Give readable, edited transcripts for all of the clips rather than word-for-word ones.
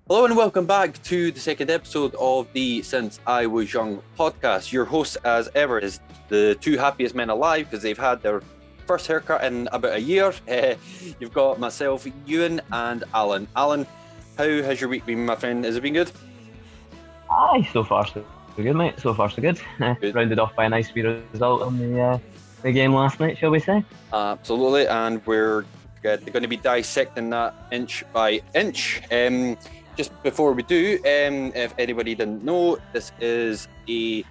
Hello and welcome back to the second episode of the Since I Was Young podcast. Your host, as ever, is the two happiest men alive because they've had their first haircut in about a year. You've got myself, Ewan, and Alan. Alan, how has your week been, my friend? Has it been good? Aye, so far so good, mate. So far so good. Good. Rounded off by a nice wee result on the game last night, shall we say? Absolutely, and we're going to be dissecting that inch by inch. Just before we do, if anybody didn't know, this is a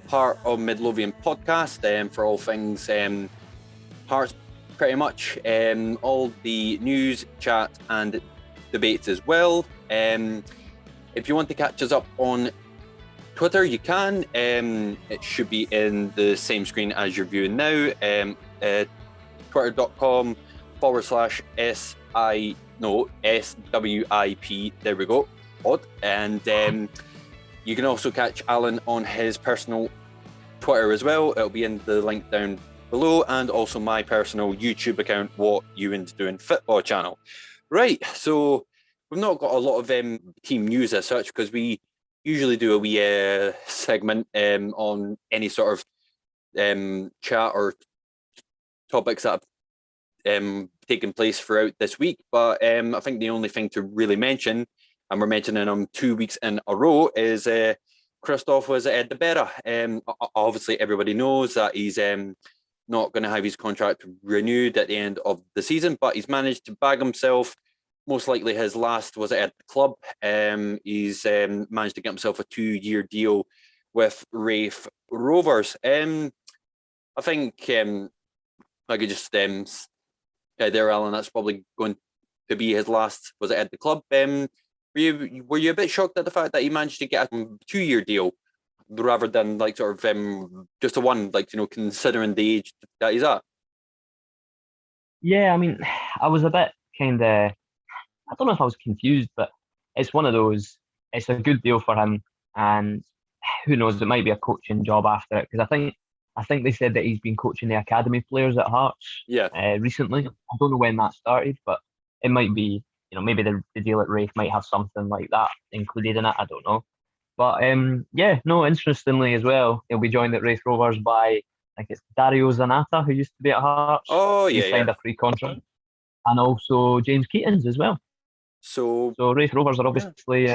part of Midlothian podcast for all things Hearts, pretty much. All the news, chat, and debates as well. If you want to catch us up on Twitter, you can. It should be in the same screen as you're viewing now. Twitter.com/SWIP. There we go. Odd. And you can also catch Alan on his personal Twitter as well. It'll be in the link down below, and also my personal YouTube account, What Ewan's Doing Football channel. Right, so we've not got a lot of team news as such because we usually do a wee segment on any sort of chat or topics that have taken place throughout this week. But I think the only thing to really mention, and we're mentioning them 2 weeks in a row, is Christoph was at the better. Obviously, everybody knows that he's not going to have his contract renewed at the end of the season, but he's managed to bag himself. Most likely his last was at the club. He's managed to get himself a 2-year deal with Raith Rovers. I think I could just say there, Alan, that's probably going to be his last, was it at the club. Were you a bit shocked at the fact that he managed to get a 2-year deal rather than like sort of just a one, like, you know, considering the age that he's at? Yeah, I mean, I was a bit kind of, I don't know if I was confused, but it's one of those, it's a good deal for him, and who knows, it might be a coaching job after it, because I think they said that he's been coaching the academy players at Hearts Yeah. recently. I don't know when that started, but it might be, maybe the deal at Raith might have something like that included in it. I don't know. But yeah, no, interestingly as well, he'll be joined at Raith Rovers by, I think it's Dario Zanata, who used to be at Hearts. Oh, He yeah, signed yeah. a pre-contract. And also James Keatons as well. So, So Raith Rovers are yeah. obviously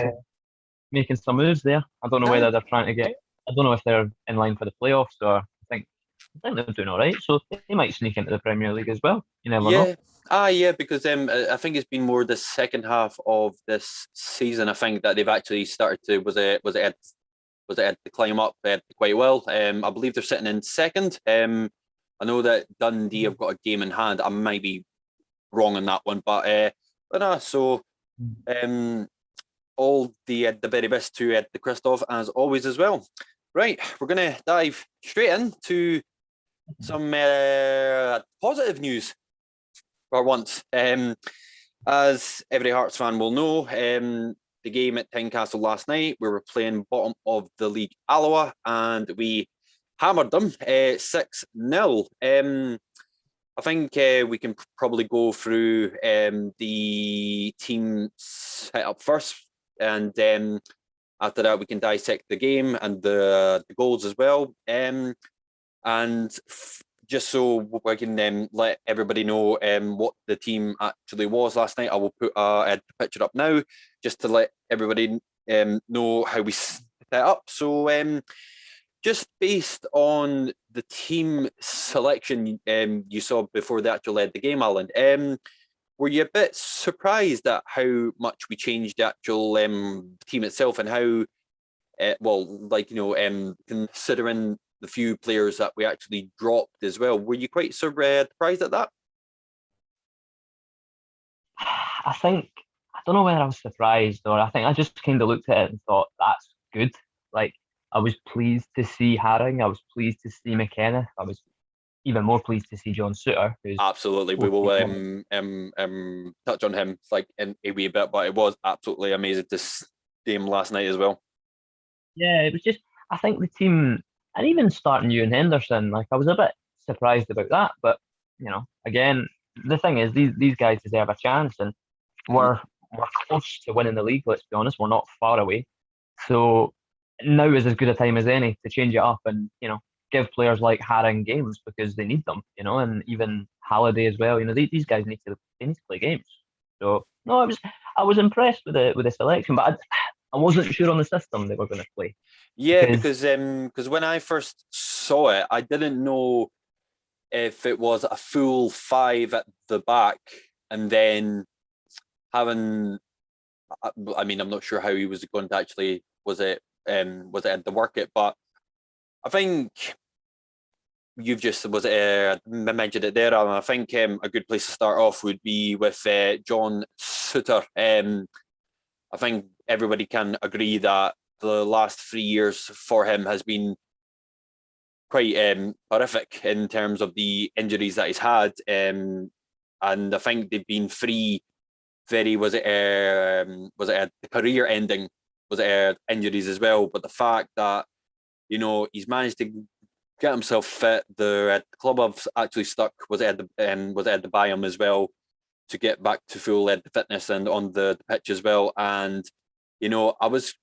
making some moves there. I don't know Aye. whether they're trying to get, I don't know if they're in line for the playoffs, or I think they're doing all right. So they might sneak into the Premier League as well. You never know. Yeah. Yeah, because I think it's been more the second half of this season. I think that they've actually started to at the climb up quite well. I believe they're sitting in second. I know that Dundee have got a game in hand. I might be wrong on that one, but no. So all the very best to the Christoph as always as well. Right, we're gonna dive straight into some positive news for once. As every Hearts fan will know, the game at Tynecastle last night, we were playing bottom of the league Alloa, and we hammered them 6-0. I think we can probably go through the team set up first, and after that we can dissect the game and the goals as well. And just so we can let everybody know what the team actually was last night, I will put a picture up now just to let everybody know how we set up. So just based on the team selection you saw before they actually led the game, Alan, were you a bit surprised at how much we changed the actual team itself and how, considering the few players that we actually dropped as well, were you quite surprised at that? I don't know whether I was surprised, or I think I just kind of looked at it and thought that's good. Like, I was pleased to see Haring. I was pleased to see McKenna. I was even more pleased to see John Suter, who's Absolutely, we will touch on him like in a wee bit, but it was absolutely amazing to see him last night as well. Yeah, it was just, I think the team, and even starting Ewan Henderson, like, I was a bit surprised about that. But, again, the thing is, these guys deserve a chance, and Mhm. we're we're close to winning the league. Let's be honest, we're not far away. So now is as good a time as any to change it up and give players like Haring games because they need them. And even Halliday as well. These guys need to play games. So no, I was impressed with the selection, but I wasn't sure on the system they were going to play Yeah, because because when I first saw it, I didn't know if it was a full five at the back and then having. I mean, I'm not sure how he was going to actually. Was it at the work it? But I think you've just mentioned it there, and I think a good place to start off would be with John Suter. I think everybody can agree that the last 3 years for him has been quite horrific in terms of the injuries that he's had, and I think they've been three very was it a career ending was it injuries as well. But the fact that he's managed to get himself fit, the club have actually stuck was it the biome as well to get back to full fitness and on the pitch as well. And I was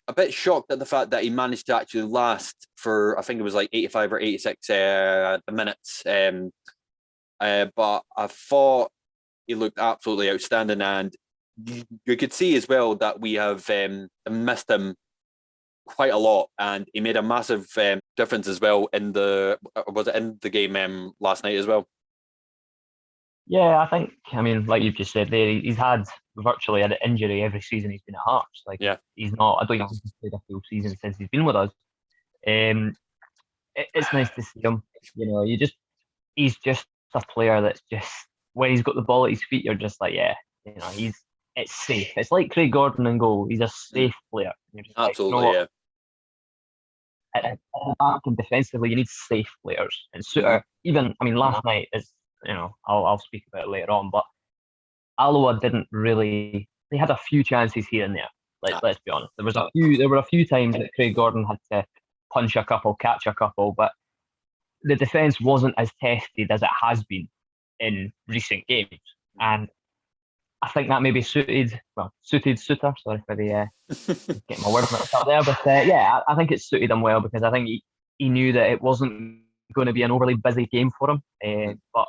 a bit shocked at the fact that he managed to actually last for I think it was like 85 or 86 minutes. But I thought he looked absolutely outstanding, and you could see as well that we have missed him quite a lot, and he made a massive difference as well in the game last night as well. yeah, I mean, like you've just said there, he's had virtually an injury every season he's been at Hearts. Like Yeah, he's not. I don't think he's played a full season since he's been with us. Um, it's nice to see him. He's just a player that's just when he's got the ball at his feet, you're just like, yeah, it's safe. It's like Craig Gordon in goal. He's a safe player. You're just like, absolutely. what? Yeah. At the back and defensively, you need safe players. And Suter, even I mean, last night is I'll speak about it later on, but Alloa didn't really. They had a few chances here and there. Let's be honest. There were a few times that Craig Gordon had to punch a couple, catch a couple, but the defence wasn't as tested as it has been in recent games. And I think that maybe suited Suter. Sorry for the getting my words mixed up there, but yeah, I think it suited him well because I think he knew that it wasn't going to be an overly busy game for him. But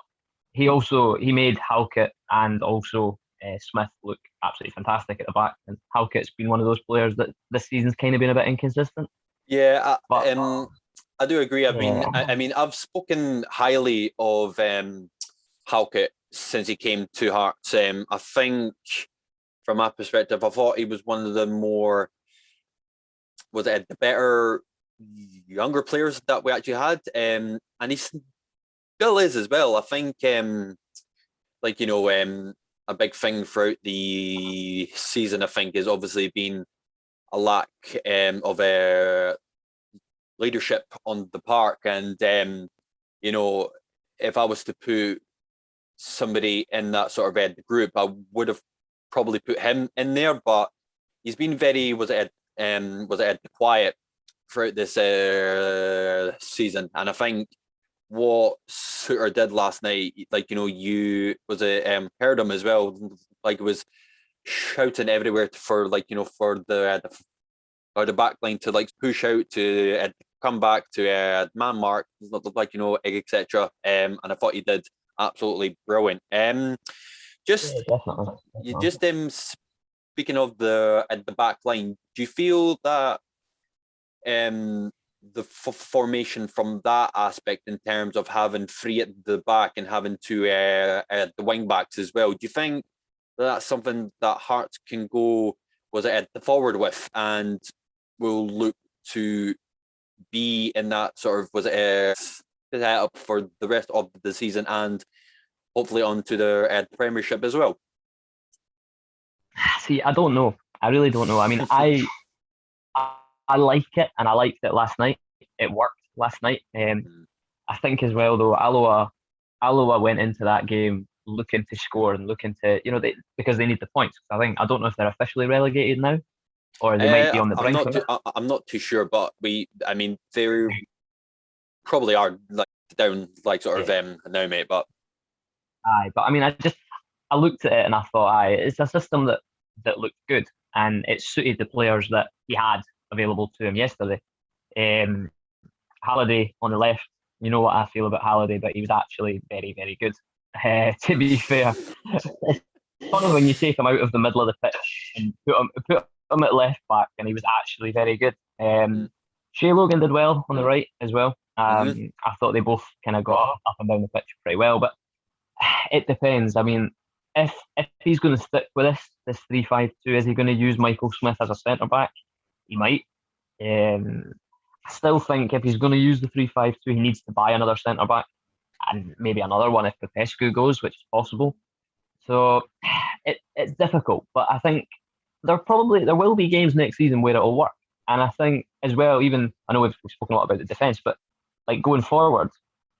he made Halkett and also Smith look absolutely fantastic at the back. And Halkett's been one of those players that this season's kind of been a bit inconsistent. Yeah, But I do agree. yeah, I mean, I've spoken highly of Halkett since he came to Hearts. I think, from my perspective, I thought he was one of the the better younger players that we actually had, and he still is as well. I think, a big thing throughout the season, I think, has obviously been a lack of leadership on the park, and if I was to put somebody in that sort of group, I would have probably put him in there. But he's been very quiet throughout this season, and I think what Suter did last night, you heard him as well, like it was shouting everywhere for for the back line to push out to come back to man mark, etc. And I thought he did absolutely brilliant. yeah, Just definitely. you Definitely. just speaking of the back line, do you feel that the formation from that aspect in terms of having three at the back and having two at the wing backs as well, do you think that's something that Hearts can go at the forward with and will look to be in that sort of set up for the rest of the season and hopefully onto the Premiership as well? See, I don't know. I really don't know. I mean, I, I like it, and I liked it last night. It worked last night. I think as well though, Alloa went into that game looking to score and looking to because they need the points. I don't know if they're officially relegated now or they might be on the I'm brink not of too, it. I'm not too sure, but I mean, they probably are down sort of Yeah. now, mate. But Aye, but I mean, I looked at it and I thought, aye, it's a system that looked good and it suited the players that he had available to him yesterday. Um, Halliday on the left, you know what I feel about Halliday, but he was actually very, very good. To be fair, it's funny when you take him out of the middle of the pitch and put him at left back, and he was actually very good. Shea Logan did well on the right as well. Mm-hmm. I thought they both kind of got up and down the pitch pretty well, but it depends. I mean, if he's going to stick with this 3-5-2, is he going to use Michael Smith as a centre back? He might. Um, I still think if he's going to use the 3-5-2, he needs to buy another centre back and maybe another one if Popescu goes, which is possible. So it's difficult, but I think there will be games next season where it'll work. And I think as well, even I know we've spoken a lot about the defence, but like going forward,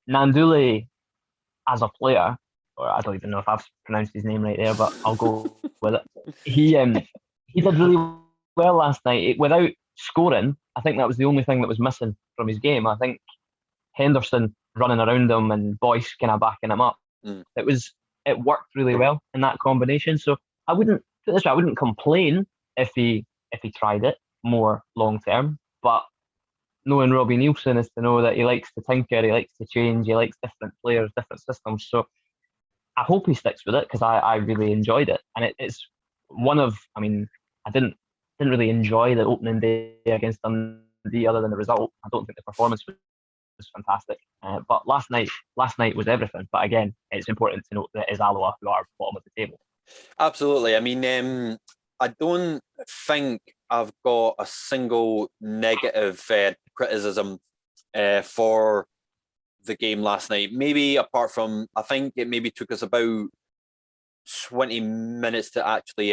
Nandule as a player, or I don't even know if I've pronounced his name right there, but I'll go with it. He did really well last night. Without scoring, I think that was the only thing that was missing from his game. I think Henderson running around him and Boyce kind of backing him up. Mm. It worked really well in that combination. So I wouldn't put this way, I wouldn't complain if he tried it more long term. But knowing Robbie Nielsen is to know that he likes to tinker, he likes to change, he likes different players, different systems. So I hope he sticks with it because I really enjoyed it. And it's one of, I mean, I didn't really enjoy the opening day against Dundee other than the result. I don't think the performance was fantastic. But last night was everything. But again, it's important to note that it is Alloa who are bottom of the table. Absolutely. I mean, I don't think I've got a single negative criticism for the game last night. Maybe apart from, I think it maybe took us about 20 minutes to actually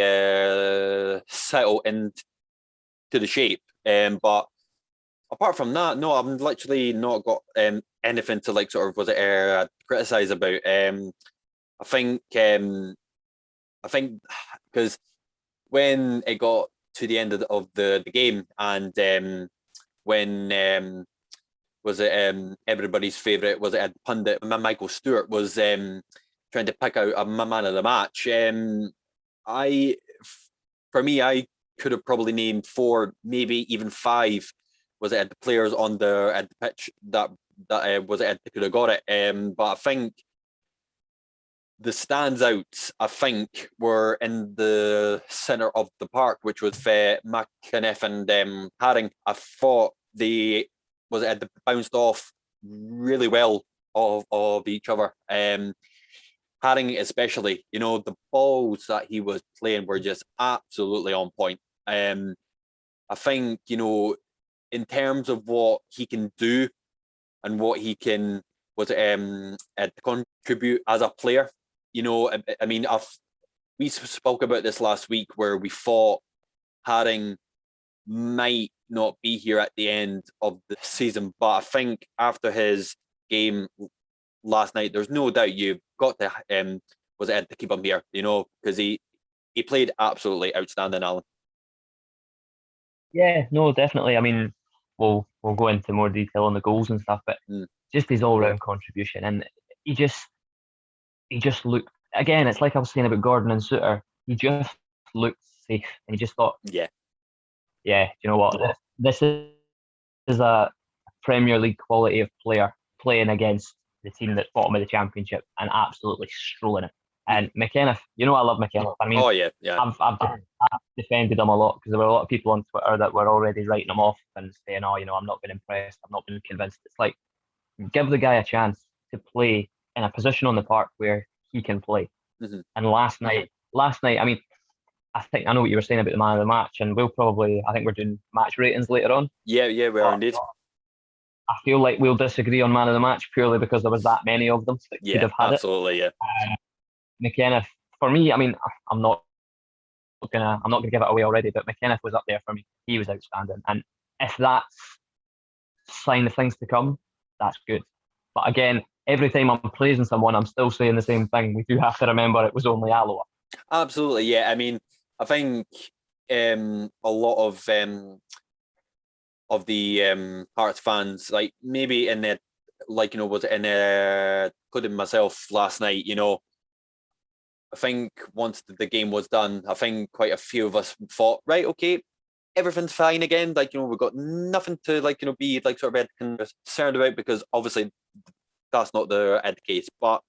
settle into the shape. But apart from that, no, I've literally not got anything to like sort of criticize about. I think because when it got to the end of the game and when was it everybody's favourite, was it pundit Michael Stewart was trying to pick out a man of the match. I could have probably named 4, maybe even 5. Was it the players on the pitch that was it could have got it. But I think the standouts, I think, were in the centre of the park, which was McInniff and Haring. I thought they bounced off really well of each other. Haring especially, the balls that he was playing were just absolutely on point. I think, in terms of what he can do and what he can contribute as a player, I mean, we spoke about this last week where we thought Haring might not be here at the end of the season, but I think after his game last night, there's no doubt you've got to to keep him here, because he played absolutely outstanding, Alan. Yeah, no, definitely. I mean, we'll go into more detail on the goals and stuff, but just his all round contribution, and he just looked, again, it's like I was saying about Gordon and Suter. He just looked safe, and he just thought, yeah, you know what, this is a Premier League quality of player playing against the team that's bottom of the Championship and absolutely strolling it. And McKenna, I love McKenna. I mean, I've defended him a lot because there were a lot of people on Twitter that were already writing him off and saying, I'm not been impressed, I've not been convinced. It's like, give the guy a chance to play in a position on the park where he can play. Mm-hmm. And last night, I mean, I know what you were saying about the man of the match, and I think we're doing match ratings later on. Yeah, we are indeed. I feel like we'll disagree on man of the match purely because there was that many of them that could have had absolutely, it. McKenna, for me, I mean, I'm not gonna give it away already, but McKenna was up there for me. He was outstanding, and if that's a sign of things to come, that's good. But again, every time I'm praising someone, I'm still saying the same thing. We do have to remember it was only Alloa. Absolutely, yeah. I mean, I think a lot of the Hearts fans, like maybe in the was it in including myself last night, I think once the game was done, I think quite a few of us thought, right, okay, everything's fine again. Like, we've got nothing to be like sort of concerned about, because obviously that's not the case. But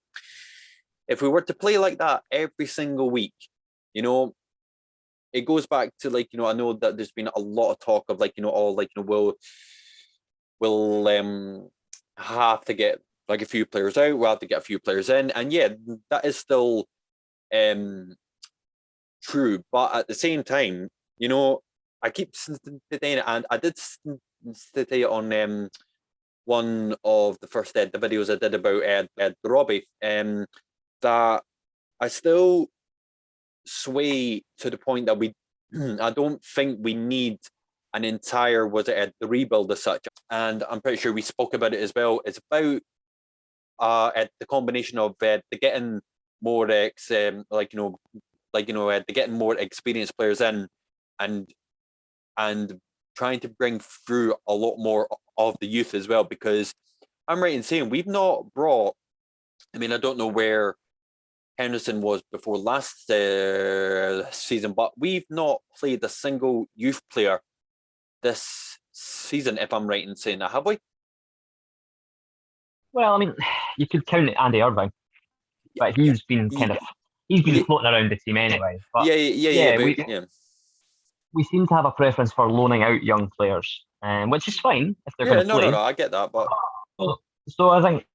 if we were to play like that every single week, it goes back to I know that there's been a lot of talk of we'll have to get like a few players out, we'll have to get a few players in, and yeah, that is still true. But at the same time, I keep saying it, and I did say it on one of the first the videos I did about Robbie, that I still sway to the point that I don't think we need an entire the rebuild as such. And I'm pretty sure we spoke about it as well. It's about the combination of the getting more the getting more experienced players in, and trying to bring through a lot more of the youth as well, because I'm right in saying we've not brought. I mean, I don't know where Henderson was before last season, but we've not played a single youth player this season, if I'm right in saying that, have we? Well, I mean, you could count Andy Irving, but he's been floating around the team anyway. But we seem to have a preference for loaning out young players, which is fine if they're going to play. No, I get that, but so I think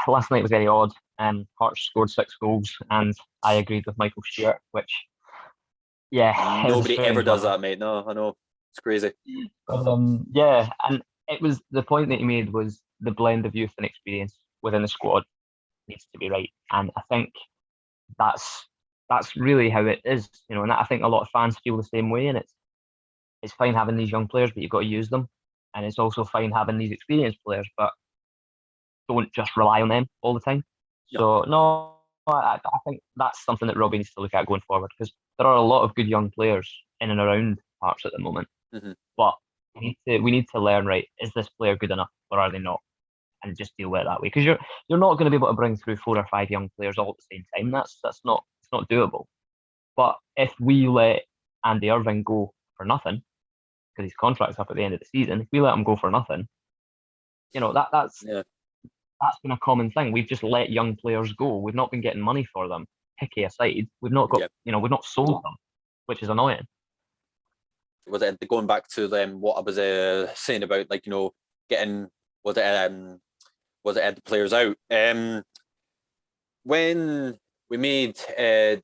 last night was very odd. Hearts scored 6 goals, and I agreed with Michael Stewart, which, nobody ever does that, mate. No, I know, it's crazy. Yeah, and it was the point that he made was the blend of youth and experience within the squad needs to be right, and I think that's really how it is, and I think a lot of fans feel the same way, and it's fine having these young players, but you've got to use them, and it's also fine having these experienced players, but don't just rely on them all the time. So no, I think that's something that Robbie needs to look at going forward, because there are a lot of good young players in and around Hearts at the moment. Mm-hmm. But we need to learn, right, is this player good enough or are they not? And just deal with it that way. Because you're not going to be able to bring through 4 or 5 young players all at the same time. It's not doable. But if we let Andy Irving go for nothing, because his contract's up at the end of the season, if we let him go for nothing, that's been a common thing. We've just let young players go. We've not been getting money for them. Hickey aside, we've not got, we've not sold them, which is annoying. Was it going back to what I was saying about getting the players out? When we made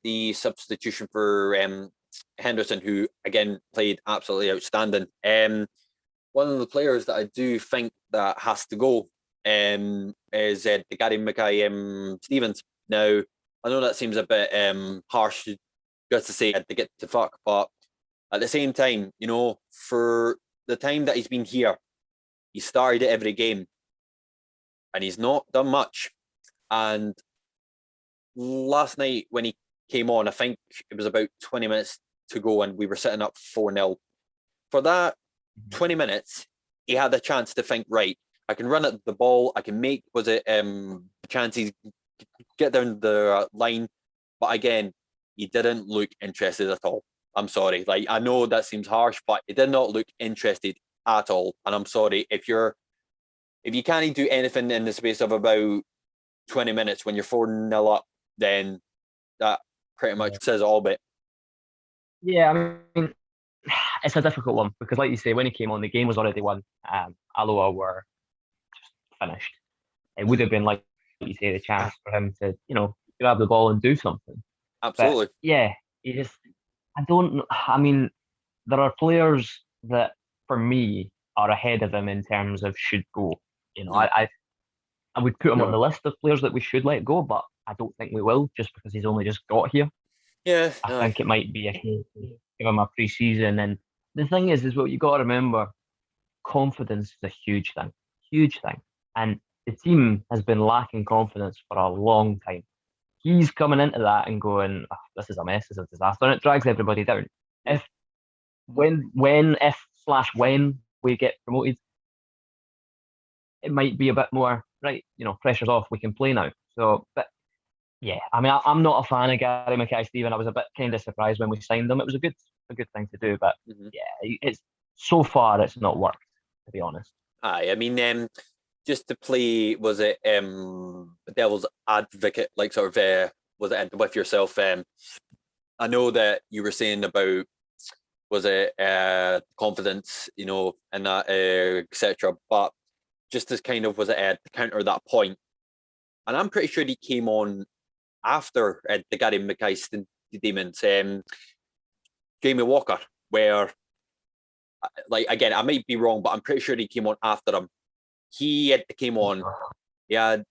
the substitution for Henderson, who again played absolutely outstanding, one of the players that I do think that has to go is the Gary Mackay-Stevens. Now, I know that seems a bit harsh just to say to get to fuck, but at the same time, for the time that he's been here, he started at every game, and he's not done much. And last night when he came on, I think it was about 20 minutes to go, and we were sitting up 4-0. For that 20 minutes, he had a chance to think, right, I can run at the ball, I can make chances, get down the line, but again, he didn't look interested at all. I'm sorry. I know that seems harsh, but he did not look interested at all. And I'm sorry, if you can't do anything in the space of about 20 minutes when you're 4-0 up, then that pretty much says it all bit. Yeah, I mean, it's a difficult one because, like you say, when he came on, the game was already won. Alloa were just finished. It would have been, like you say, the chance for him to, grab the ball and do something. Absolutely. But, yeah, I mean, there are players that, for me, are ahead of him in terms of should go. I would put him on the list of players that we should let go, but I don't think we will, just because he's only just got here. Yeah. I think it might be a case of give him a pre-season. And the thing is what you got to remember, confidence is a huge thing. And the team has been lacking confidence for a long time. He's coming into that and going, oh, this is a mess, this is a disaster, and it drags everybody down. When we get promoted, it might be a bit more, right, pressure's off, we can play now. So, but Yeah, I mean, I'm not a fan of Gary Mackay-Steven. I was a bit kind of surprised when we signed him. It was a good thing to do, but Mhm. yeah, it's so far it's not worked, to be honest. Aye, I mean, just to play, was it devil's advocate, like sort of, was it with yourself? I know that you were saying about, was it confidence, and that, etc. But just as kind of, was it to counter that point, and I'm pretty sure he came on after the Gary Mackay Demons, Jamie Walker, where, like, again, I might be wrong, but I'm pretty sure he came on after him. He came on, he had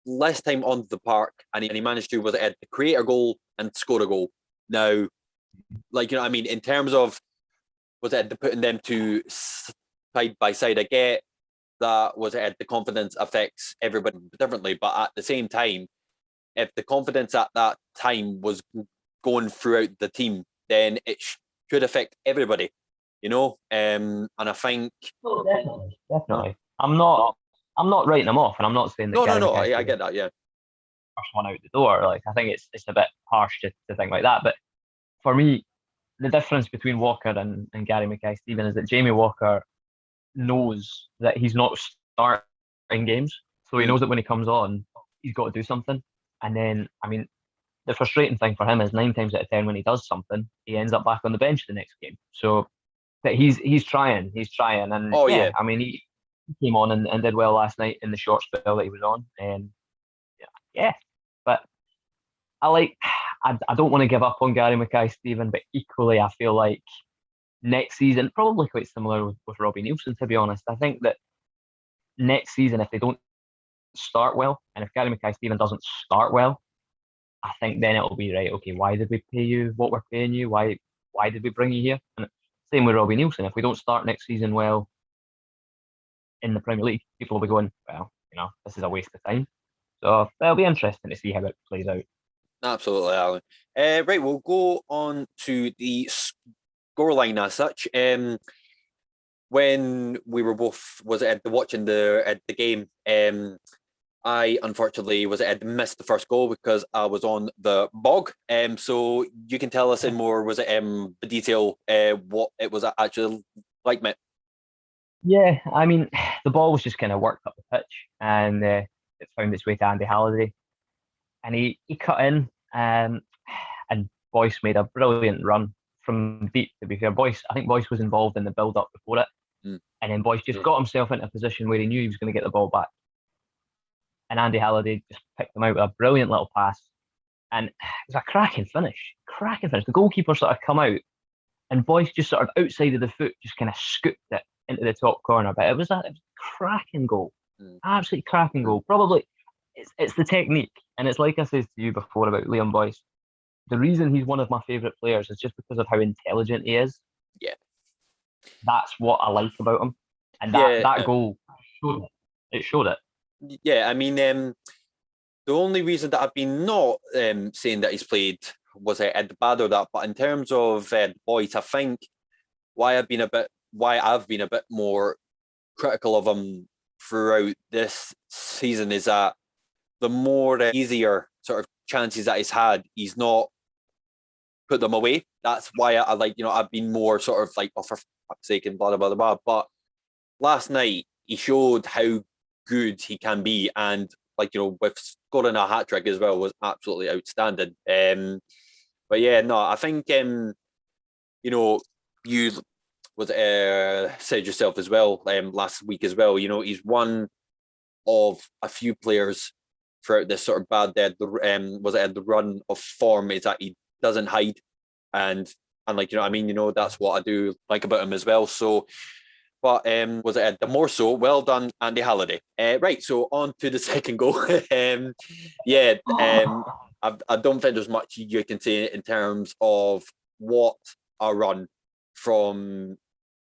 less time on the park, and he managed to, was it, create a goal and score a goal. Now, like, what I mean, in terms of, was it putting them two side by side, I get that, was it, the confidence affects everybody differently, but at the same time, if the confidence at that time was going throughout the team, then it should affect everybody, and I think, Oh, definitely, definitely. I'm not writing him off, and I'm not saying that Gary no, I Mackay-Steven get that, yeah. first one out the door. Like, I think it's a bit harsh to think like that. But for me, the difference between Walker and Gary Mackay-Steven is that Jamie Walker knows that he's not starting games. So he Mm. knows that when he comes on, he's got to do something. And then, I mean, the frustrating thing for him is 9 times out of 10 when he does something, he ends up back on the bench the next game. So but he's trying, and Oh yeah, yeah, I mean he came on and did well last night in the short spell that he was on, and yeah, yeah. But I like I don't want to give up on Gary Mackay-Steven, but equally I feel like next season probably quite similar with Robbie Nielsen. To be honest, I think that next season if they don't start well, and if Gary Mackay-Steven doesn't start well, I think then it'll be right. Okay, why did we pay you what we're paying you? Why did we bring you here? And same with Robbie Nielsen. If we don't start next season well in the Premier League, people will be going, well, this is a waste of time. So it'll be interesting to see how it plays out. absolutely, Alan. Right, we'll go on to the scoreline as such. When we were both, was it watching the game, I unfortunately, was it missed the first goal because I was on the bog. So you can tell us in more, was it the detail, what it was actually like, mate. Yeah, I mean, the ball was just kind of worked up the pitch and it found its way to Andy Halliday. And he cut in and Boyce made a brilliant run from deep, to be fair. I think Boyce was involved in the build up before it. Mm. And then Boyce just got himself into a position where he knew he was going to get the ball back. And Andy Halliday just picked him out with a brilliant little pass. And it was a cracking finish. Cracking finish. The goalkeeper sort of come out and Boyce just sort of outside of the foot just kind of scooped it into the top corner. But it was a cracking goal. Mm. Absolutely cracking goal. Probably it's the technique. And it's like I said to you before about Liam Boyce. The reason he's one of my favourite players is just because of how intelligent he is. Yeah. That's what I like about him. And that, Yeah. that goal showed it. It showed it. Yeah, I mean, the only reason that I've been not saying that he's played, was it bad or that, but in terms of Boyd, I think why I've been a bit more critical of him throughout this season is that the more easier sort of chances that he's had, he's not put them away. That's why I like, I've been more sort of like, oh, for fuck's sake, and blah, blah, blah, blah. But last night, he showed how good he can be. And, like, with scoring a hat trick as well was absolutely outstanding. But yeah, no, I think, you was said yourself as well last week as well. He's one of a few players throughout this sort of bad the run of form is that he doesn't hide, and like, I mean, that's what I do like about him as well. So, but was it the more so? Well done, Andy Halliday. Right, so on to the second goal. Yeah, I don't think there's much you can say in terms of what a run from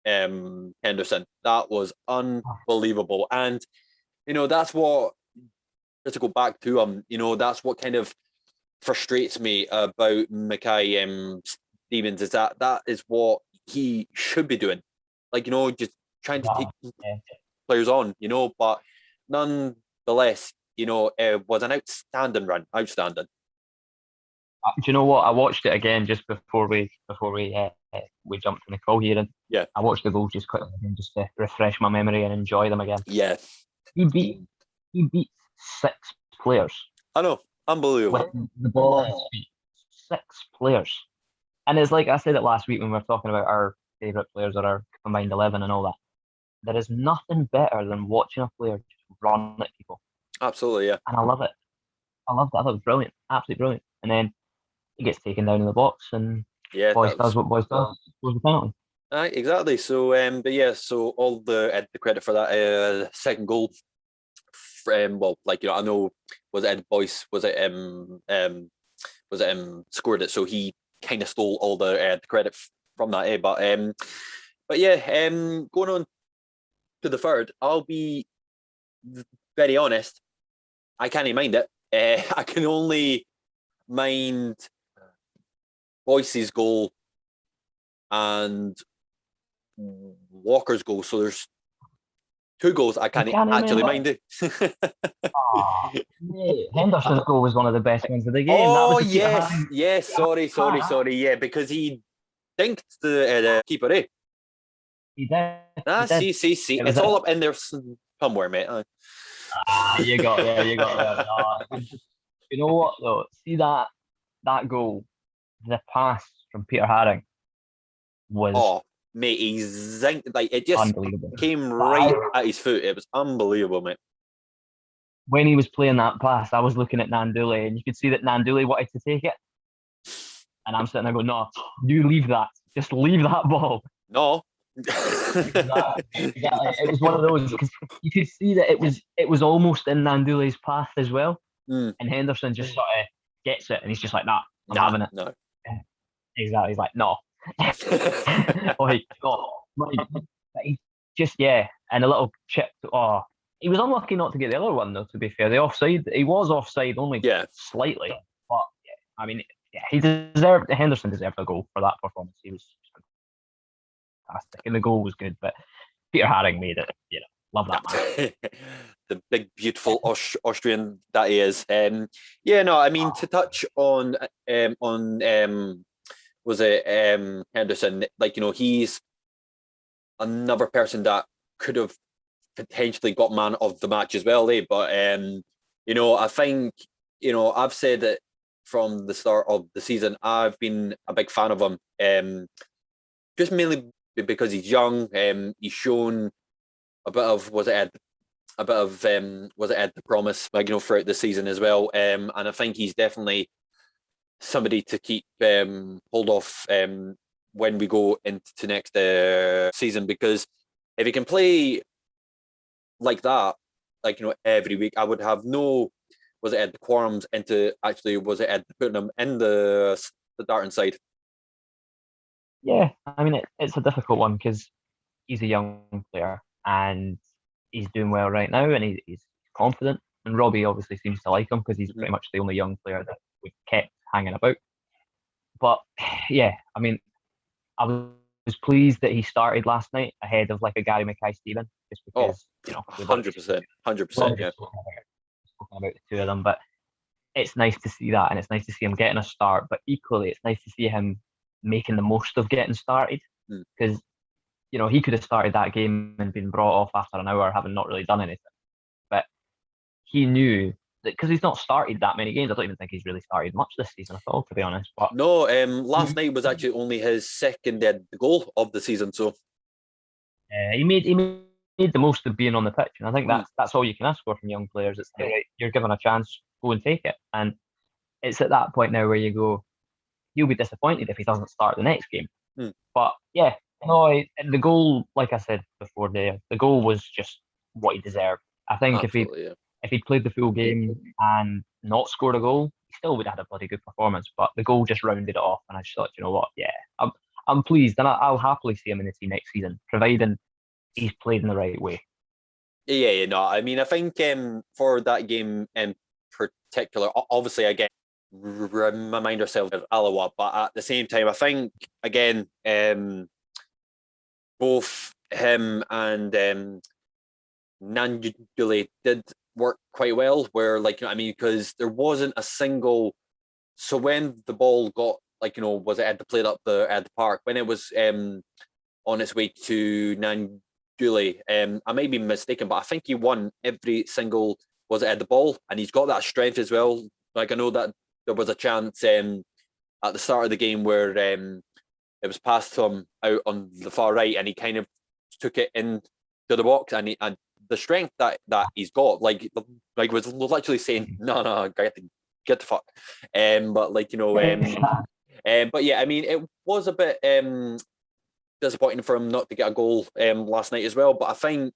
Henderson. That was unbelievable, and that's what. Just to go back to him, that's what kind of frustrates me about Mackay Stevens is that is what he should be doing, like, just trying to take Yeah. players on, but nonetheless, was an outstanding run. Outstanding. Do you know what? I watched it again just before we jumped in the call here, and Yeah. I watched the goals just quickly again just to refresh my memory and enjoy them again. Yeah. He beat he beat 6 players I know. Unbelievable. with the ball at his feet. 6 players. And it's like I said it last week when we were talking about our favourite players or our combined 11 and all that. There is nothing better than watching a player just run at people. Absolutely, yeah. And I love it. I loved it. I thought it was brilliant. Absolutely brilliant. And then he gets taken down in the box and Yeah, Boyce does what Boyce does. Scores the penalty. Exactly. So, but yeah, so all the credit for that second goal. Well, like I know, was it Ed Boyce? Was it scored it? So he kind of stole all the credit from that. But yeah, going on to the third, I'll be very honest. I can't mind it. I can only mind Boyce's goal and Walker's goal. So there's 2 goals I can't actually mind it. Henderson's goal was one of the best ones of the game. Oh, yes. Sorry. Yeah, because he dinked the keeper, eh? He did. See. It's all up in there somewhere, mate. You got there. You know what, though? See that goal, the pass from Peter Haring was... Oh, mate, he zinked. Like, it just came right at his foot. It was unbelievable, mate. When he was playing that pass, I was looking at Nandule, and you could see that Nandule wanted to take it. And I'm sitting there going, no, you leave that. Just leave that ball. No. Exactly. It was one of those, because you could see that it was almost in Nandule's path as well. And Henderson just sort of gets it, and he's just like, nah, I'm having it. No. Exactly. He's like, no. Like, no. He just, and a little chip. Oh, he was unlucky not to get the other one, though, to be fair. The offside, he was offside only slightly. But, I mean, Henderson deserved a goal for that performance. He was fantastic, and the goal was good, but Peter Haring made it. Love that man. The big, beautiful Austrian that he is. I mean, to touch on was it Henderson? Like, he's another person that could have potentially got man of the match as well, eh? But I think I've said it from the start of the season. I've been a big fan of him, just mainly because he's young. He's shown a bit of the promise, like, throughout the season as well. And I think he's definitely somebody to keep hold of when we go into next season, because if he can play like that, like, every week, I would have no qualms into actually putting him in the Darton side. Yeah, I mean, it's a difficult one because he's a young player and he's doing well right now, and he's confident. And Robbie obviously seems to like him because he's pretty much the only young player that we've kept hanging about. But yeah, I mean, I was pleased that he started last night ahead of like a Gary Mackay-Steven, just because 100%, yeah. Spoken about the 2 of them, but it's nice to see that, and it's nice to see him getting a start. But equally, it's nice to see him making the most of getting started, because he could have started that game and been brought off after an hour, having not really done anything. But he knew that, because he's not started that many games. I don't even think he's really started much this season at all, to be honest. But no, last night was actually only his second goal of the season. So he made the most of being on the pitch, and I think that's all you can ask for from young players. It's like, right, you're given a chance, go and take it. And it's at that point now where you go, you'll be disappointed if he doesn't start the next game. But yeah, no, the goal, like I said before, the goal was just what he deserved. I think if he'd played the full game and not scored a goal, he still would have had a bloody good performance. But the goal just rounded it off, and I just thought, you know what, I'm pleased, and I'll happily see him in the team next season, providing he's played in the right way. Yeah, no, I mean, I think for that game in particular, obviously, again, remind ourselves of Alloa, but at the same time, I think, again, both him and Nandule did worked quite well. Where like, you know what I mean, because there wasn't a single. So when the ball got like, you know, was it had to play it up at the park when it was on its way to Nanguli. I may be mistaken, but I think he won every single was it at the ball, and he's got that strength as well. Like I know that there was a chance at the start of the game where it was passed to him out on the far right, and he kind of took it into the box, and the strength that he's got, like was literally saying, no, get the fuck. But like, you know, but yeah, I mean, it was a bit disappointing for him not to get a goal last night as well. But I think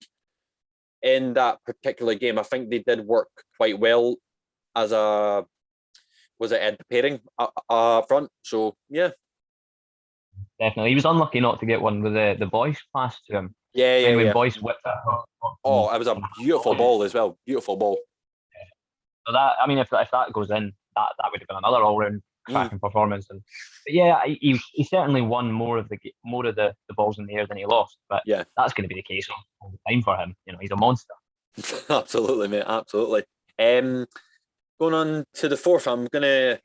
in that particular game, I think they did work quite well as a at the pairing front. So yeah, Definitely. He was unlucky not to get one with the Boyce pass to him. yeah. When Boyce whipped it. Oh, it was a beautiful ball as well. Beautiful ball. So that, I mean, if that goes in, that would have been another all-round cracking performance. And but yeah, he certainly won more of the balls in the air than he lost. But yeah, that's going to be the case all the time for him. You know, he's a monster. Absolutely, mate. Absolutely. Going on to the fourth, I'm gonna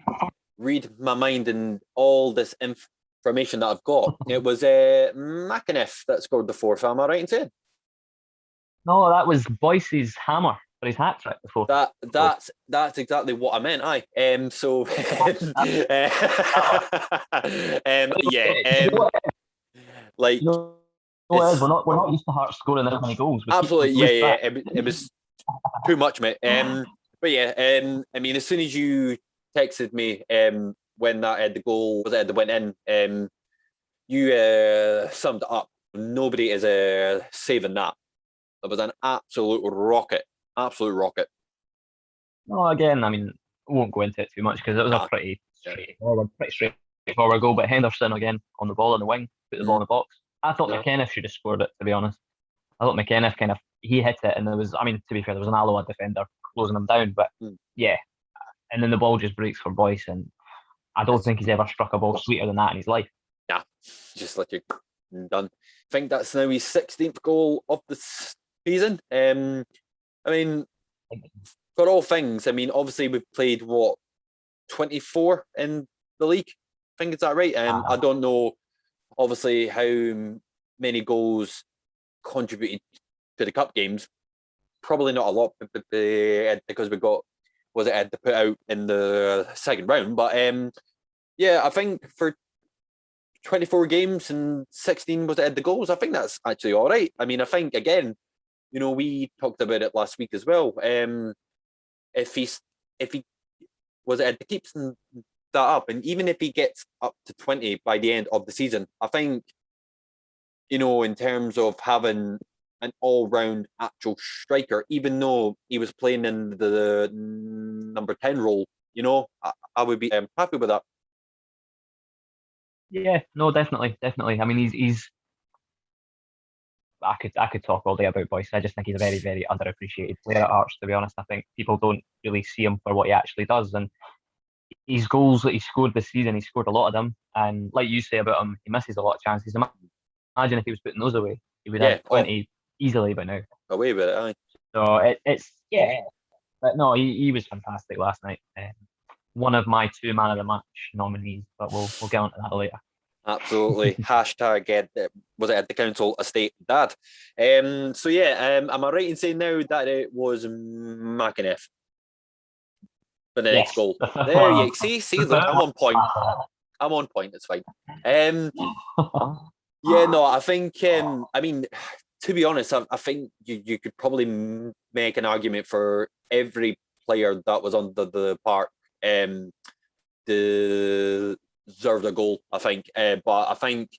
read my mind and all this information that I've got. It was McAniff that scored the fourth. Am I right in saying? No, that was Boyce's hammer for his hat trick before. That's exactly what I meant. So yeah. Like, we're not used to Hearts scoring this many goals. Absolutely, yeah. It was too much, mate. But yeah, I mean, as soon as you texted me when that the goal was that went in, you summed it up. Nobody is saving that. It was an absolute rocket. No, again, I mean, I won't go into it too much because it was a pretty straightforward goal. But Henderson again on the ball on the wing, put the ball in the box. I thought McKenniff should have scored it, to be honest. I thought McKenniff he hit it, and there was, I mean, to be fair, there was an Alloa defender closing him down, but yeah, and then the ball just breaks for Boyce, and I don't think he's ever struck a ball sweeter than that in his life. Nah, just like you're done. I think that's now his 16th goal of the season. I mean, for all things, I mean, obviously we've played 24 in the league. I think is that right? I don't know, obviously, how many goals contributed to the cup games. Probably not a lot because we got to put out in the second round. But yeah, I think for 24 games and 16 the goals, I think that's actually all right. I mean, I think again, you know, we talked about it last week as well. If he keeps that up, and even if he gets up to 20 by the end of the season, I think, you know, in terms of having an all-round actual striker, even though he was playing in the number 10 role, you know, I would be happy with that. Yeah, no, definitely. I mean, he's. I could talk all day about Boyce. I just think he's a very, very underappreciated player at Hearts, to be honest. I think people don't really see him for what he actually does. And his goals that he scored this season, he scored a lot of them. And like you say about him, he misses a lot of chances. Imagine if he was putting those away, he would have 20 easily by now. Away with it, aye. So it's yeah. But no, he was fantastic last night. One of my 2 man of the match nominees, but we'll get on to that later. Absolutely. Hashtag was it at the council estate dad. So yeah, am I right in saying now that it was McAniff for the next goal? There you see, look, I'm on point. It's fine. Yeah, no, I think I mean, to be honest, I think you could probably make an argument for every player that was on the park deserved a goal, I think. But I think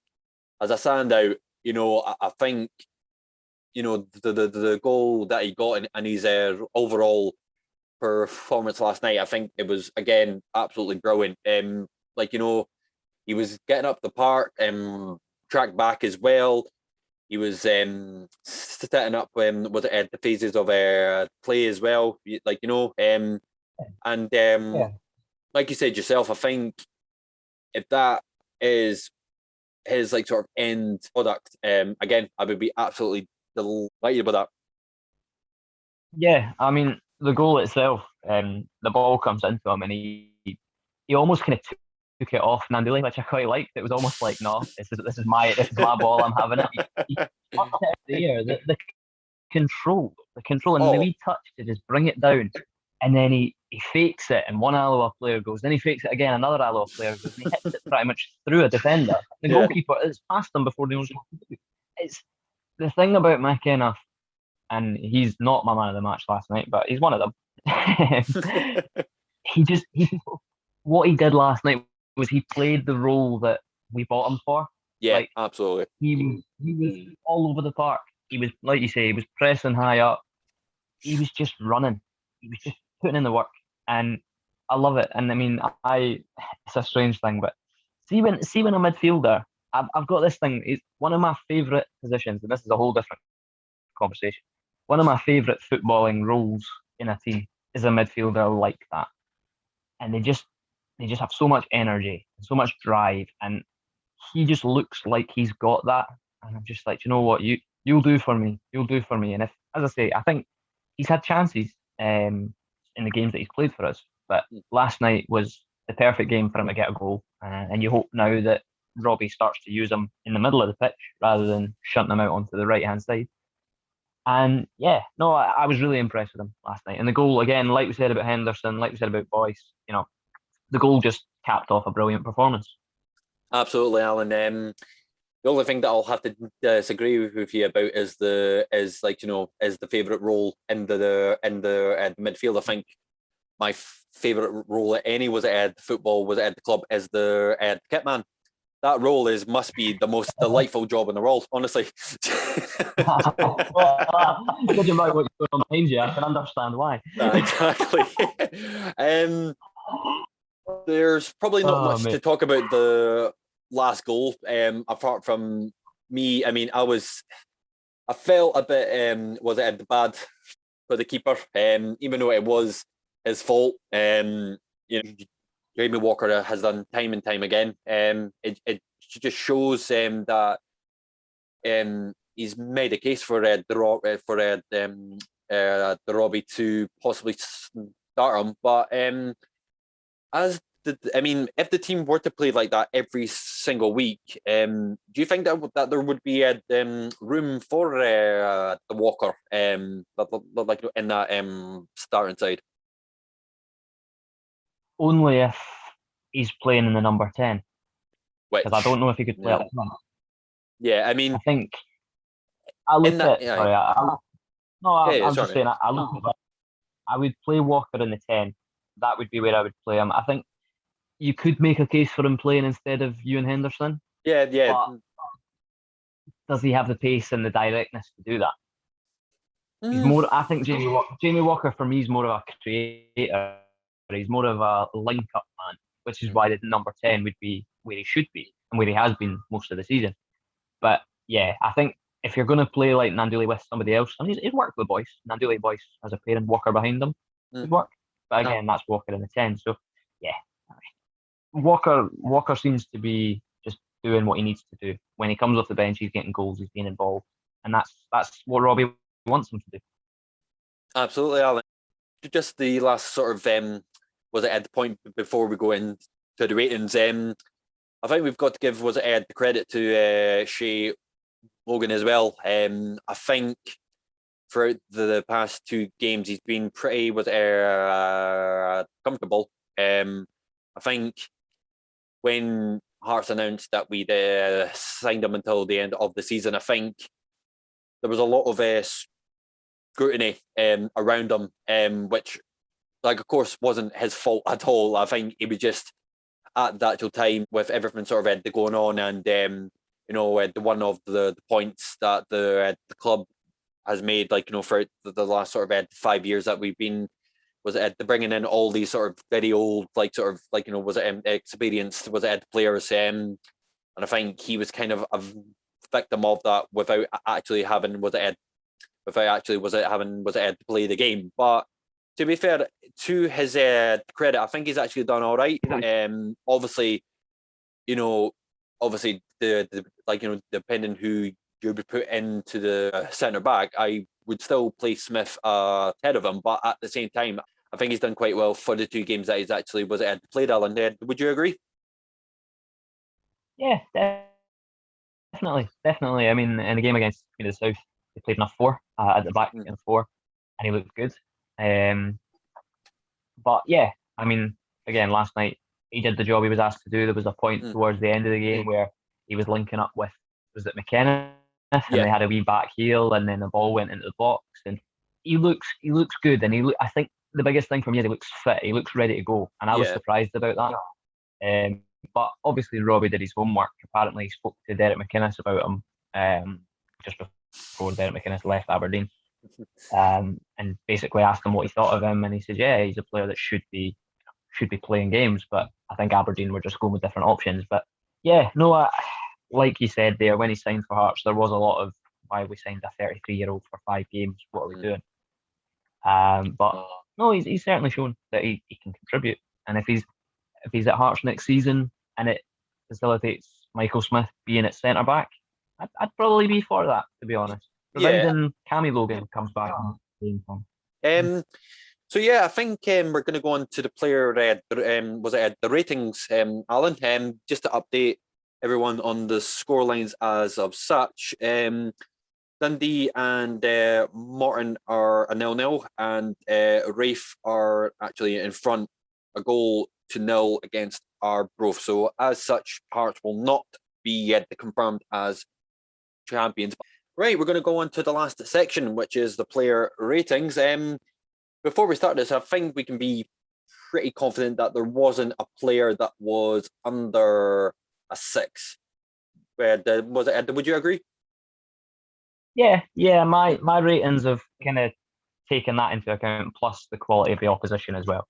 as a standout, you know, I think, you know, the goal that he got and his overall performance last night, I think it was, again, absolutely brilliant. Like, you know, he was getting up the park, track back as well. He was setting up was it at the phases of play as well, like, you know, and like you said yourself, I think if that is his like sort of end product, again, I would be absolutely delighted with that. Yeah, I mean, the goal itself, the ball comes into him and he almost kind of took it off Nanduli, which I quite liked. It was almost like, no, this is my ball, I'm having it. He touched it there. The control, and the Oh, wee touch to just bring it down, and then he fakes it, and one Alloa player goes. Then he fakes it again, another Alloa player goes, and he hits it pretty much through a defender. The yeah. goalkeeper is past him before they know what to do. It's the thing about McKenna, and he's not my man of the match last night, but he's one of them. He what he did last night was he played the role that we bought him for. Yeah, Like absolutely. he was all over the park. He was, like you say, he was pressing high up. He was just running. He was just putting in the work, and I love it. And I mean, it's a strange thing, but see when a midfielder, I've got this thing. It's one of my favourite positions, and this is a whole different conversation. One of my favourite footballing roles in a team is a midfielder like that, and they just have so much energy, so much drive, and he just looks like he's got that. And I'm just like, you know what, you'll do for me, you'll do for me. And if, as I say, I think he's had chances in the games that he's played for us, but last night was the perfect game for him to get a goal. And you hope now that Robbie starts to use him in the middle of the pitch rather than shunting him out onto the right hand side. And yeah, no, I was really impressed with him last night. And the goal again, like we said about Henderson, like we said about Boyce, the goal just capped off a brilliant performance. Absolutely, Alan. The only thing that I'll have to disagree with you about is the favourite role in the midfield. I think my favourite role at any was at football was at the club is the kit man. That role must be the most delightful job in the world, honestly. Judging by what's going on behind you, I can understand why. Exactly. There's probably not much to Mate. talk about the last goal. Apart from me, I mean, I felt a bit was it bad for the keeper, even though it was his fault. Jamie Walker has done time and time again. It just shows that he's made a case for the Robbie to possibly start him, but if the team were to play like that every single week, do you think that there would be room for the Walker, like in that starting side? Only if he's playing in the number 10, because I Which, don't know if he could play yeah, up front. yeah, I I mean, think I in look that, at, yeah, sorry, no, yeah, I'm just sorry, saying, I look at, I would play Walker in the 10. That would be where I would play him. I think you could make a case for him playing instead of Ewan Henderson, yeah, yeah, but does he have the pace and the directness to do that? He's mm, more. I think Jamie Walker for me is more of a creator. He's more of a link-up man, which is why the number 10 would be where he should be and where he has been most of the season. But yeah, I think if you're going to play like Nanduli with somebody else, I mean, he'd work with Boyce. Nanduli Boyce as a pair and Walker behind them mm. would work. But again, that's Walker in the 10. So yeah, Walker seems to be just doing what he needs to do. When he comes off the bench, he's getting goals, he's being involved, and that's what Robbie wants him to do. Absolutely, Alan. Just the last sort of was it at the point before we go into the ratings? I think we've got to give the credit to Shea Logan as well. I think throughout the past two games he's been pretty comfortable. I think when Hearts announced that we'd signed him until the end of the season, I think there was a lot of scrutiny around him, which, like, of course, wasn't his fault at all. I think he was just at that actual time with everything sort of going on, and the one of the points that the club has made, like, for the last sort of 5 years that we've been was it bringing in all these sort of very old, like, sort of like, was it experienced, was it players, and I think he was kind of a victim of that without actually having to play the game. But to be fair to his credit, I think he's actually done all right. Obviously, obviously the depending who you would put into the centre back, I would still place Smith ahead of him, but at the same time, I think he's done quite well for the 2 games that he's actually played. Alan, would you agree? Yeah, definitely. I mean, in the game against Queen of the South, he played in a 4 at the back in a 4, and he looked good. But yeah, I mean, again, last night he did the job he was asked to do. There was a point towards the end of the game where he was linking up with, was it McKenna? And they had a wee back heel, and then the ball went into the box, and he looks good. And I think the biggest thing for me is he looks fit. He looks ready to go, and I was surprised about that. But obviously Robbie did his homework. Apparently he spoke to Derek McInnes about him just before Derek McInnes left Aberdeen, and basically asked him what he thought of him, and he said, yeah, he's a player that should be playing games, but I think Aberdeen were just going with different options. But yeah, no, like you said there, when he signed for Hearts, there was a lot of why we signed a 33-year-old for 5 games. What are we doing? But no, he's certainly shown that he can contribute, and if he's at Hearts next season and it facilitates Michael Smith being at centre back, I'd probably be for that, to be honest. Providing Cammy Logan comes back. So yeah, I think we're going to go on to the player. The ratings, Alan? Just to update everyone on the score lines as of such. Dundee and Morton are a 0-0, and Rafe are actually in front, a goal to 0 against Arbroath. So as such, Hearts will not be yet confirmed as champions. Right, we're going to go on to the last section, which is the player ratings. Before we start this, I think we can be pretty confident that there wasn't a player that was under a 6. Was it Ed? Would you agree? Yeah. My ratings have kind of taken that into account, plus the quality of the opposition as well.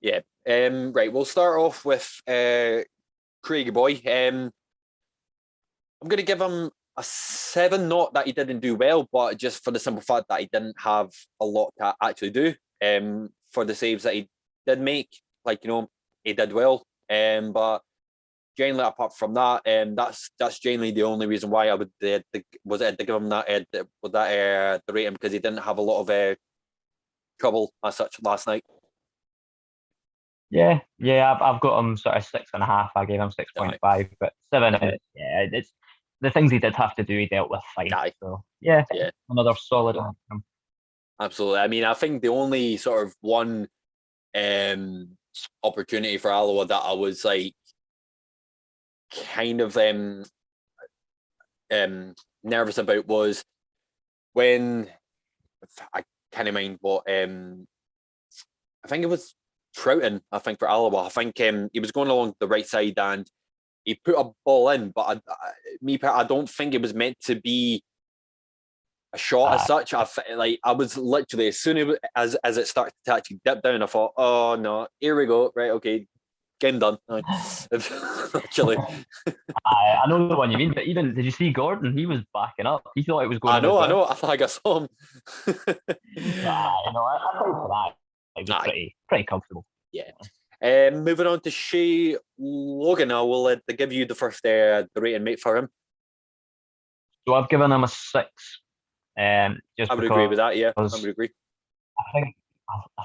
Yeah. Right. We'll start off with Craigie boy. I'm going to give him a 7. Not that he didn't do well, but just for the simple fact that he didn't have a lot to actually do. For the saves that he did make, he did well. But generally, apart from that, that's generally the only reason why I would give him that the rating, because he didn't have a lot of trouble as such last night. Yeah, I've got him sort of 6.5. I gave him 6.5, but 7. It's the things he did have to do. He dealt with fine. So yeah, another solid outcome. Absolutely. I mean, I think the only sort of one opportunity for Alloa that I was like kind of nervous about was when I can't mind what I think it was Troughton. I think for Alloa, I think he was going along the right side and he put a ball in, but I don't think it was meant to be a shot as such. I was literally, as soon as it started to actually dip down, I thought, oh no, here we go. Right, okay, game done. Actually, I know the one you mean, but even did you see Gordon? He was backing up. He thought it was going. I know. I think I saw him. I think for that it was pretty comfortable. Yeah. Moving on to Shay Logan, I will give you the first the rating, mate, for him. So I've given him a 6. Just I would agree with that. Yeah, I would agree. I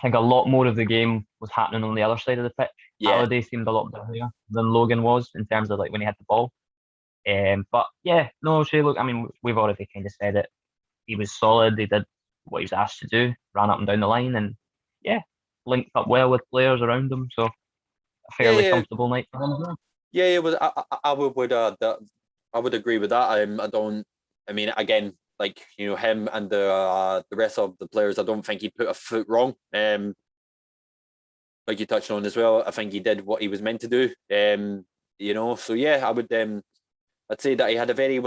think a lot more of the game was happening on the other side of the pitch. Halliday seemed a lot better than Logan was in terms of like when he had the ball. But yeah, no, Shay, look, I mean, we've already kind of said it. He was solid. He did what he was asked to do, ran up and down the line, and linked up well with players around him. So a fairly comfortable night for him as well. Yeah, I would agree with that. I mean, again, like, him and the rest of the players, I don't think he put a foot wrong. Like you touched on as well, I think he did what he was meant to do. So yeah, I would I'd say that he had a very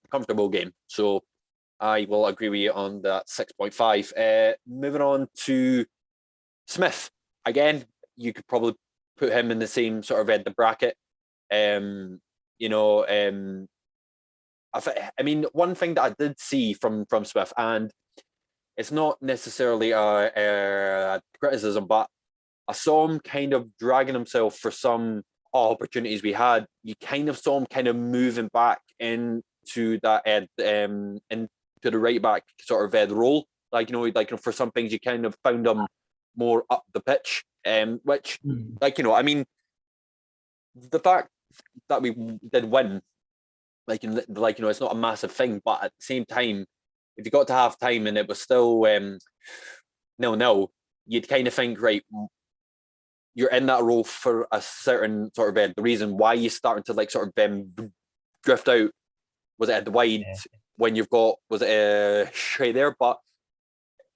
comfortable game. So I will agree with you on that 6.5. Moving on to Smith. Again, you could probably put him in the same sort of the bracket. I mean, one thing that I did see from Smith, and it's not necessarily a criticism, but I saw him kind of dragging himself for some opportunities we had. You kind of saw him kind of moving back into that to the right back sort of the role. Like, like for some things you kind of found him more up the pitch, which like, I mean, the fact that we did win, like, it's not a massive thing, but at the same time, if you got to half time and it was still 0-0, you'd kind of think, right, you're in that role for a certain sort of the reason why you're starting to like sort of drift out. Was it at the wide when you've got Shay there? But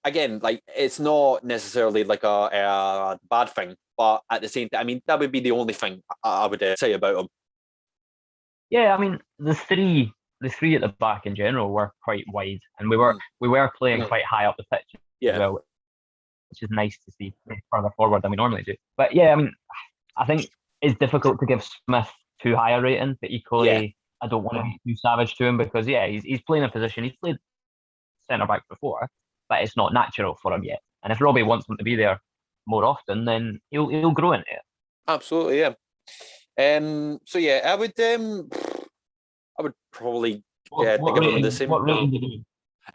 again, like, it's not necessarily like a bad thing, but at the same time, I mean, that would be the only thing I would say about him. Yeah, I mean, the three at the back in general were quite wide, and we were playing quite high up the pitch as well, which is nice to see further forward than we normally do. But yeah, I mean, I think it's difficult to give Smith too high a rating, but equally, I don't want to be too savage to him because he's playing a position. He's played centre back before, but it's not natural for him yet. And if Robbie wants him to be there more often, then he'll grow into it. Absolutely, yeah. So yeah, I would probably give him the same. What rating did you?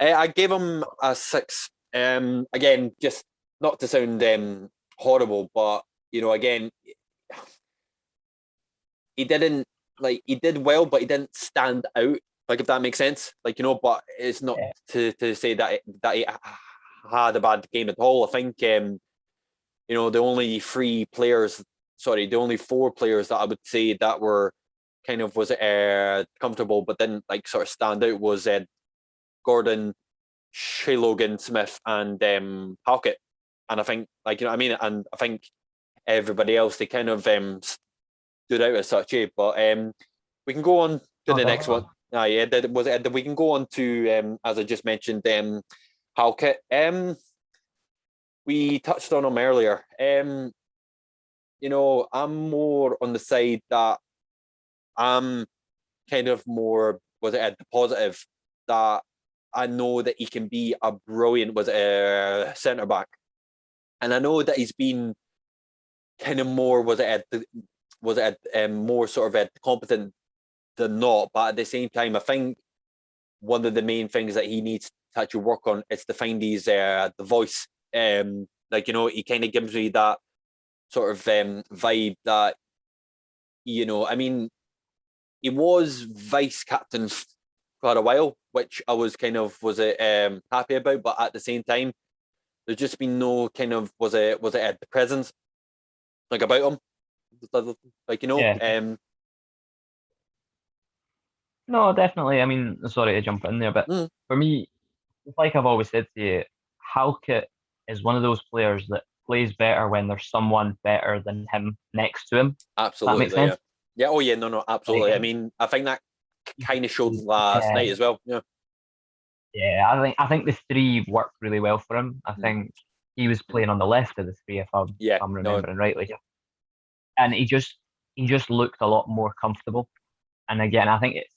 I gave him a 6. Again, just not to sound horrible, but again, he did well, but he didn't stand out. Like, if that makes sense, like, but it's not to say that he had a bad game at all. I think the only 4 players that I would say that were kind of comfortable but didn't like sort of stand out was Gordon, Shay Logan, Smith, and Halkett. And I think, like, what I mean, and I think everybody else, they kind of stood out as such. But we can go on to the next one. We can go on to as I just mentioned, Halkett. We touched on him earlier. I'm more on the side that I'm kind of more the positive, that I know that he can be a brilliant centre back, and I know that he's been kind of more more sort of competent than not. But at the same time, I think one of the main things that he needs to actually work on is to find his the voice. He kind of gives me that sort of vibe that I mean, he was vice captain for a while, which I was kind of happy about, but at the same time, there's just been no kind of the presence like about him, like No, definitely. I mean, sorry to jump in there, but for me, like I've always said to you, Halkett is one of those players that plays better when there's someone better than him next to him. Absolutely, that makes sense? Yeah. Oh yeah, no, absolutely. I mean, I think that kind of showed last night as well. Yeah. Yeah, I think the 3 worked really well for him. I think he was playing on the left of the 3, if I'm remembering rightly. And he just looked a lot more comfortable. And again, I think it's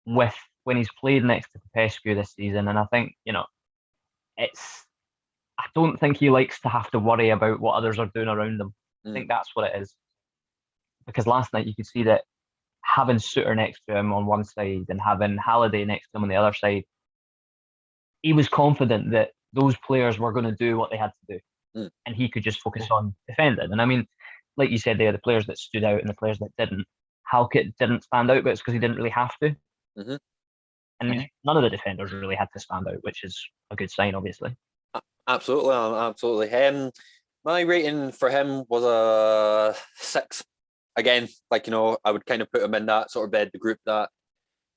with when he's played next to Popescu this season, and I think, I don't think he likes to have to worry about what others are doing around him. I think that's what it is. Because last night you could see that having Suter next to him on one side and having Halliday next to him on the other side, he was confident that those players were going to do what they had to do. And he could just focus on defending. And I mean, like you said there, the players that stood out and the players that didn't. Halkett didn't stand out, but it's because he didn't really have to. And none of the defenders really had to stand out, which is a good sign, obviously. Absolutely. My rating for him was a 6. Again, like, I would kind of put him in that sort of the group that,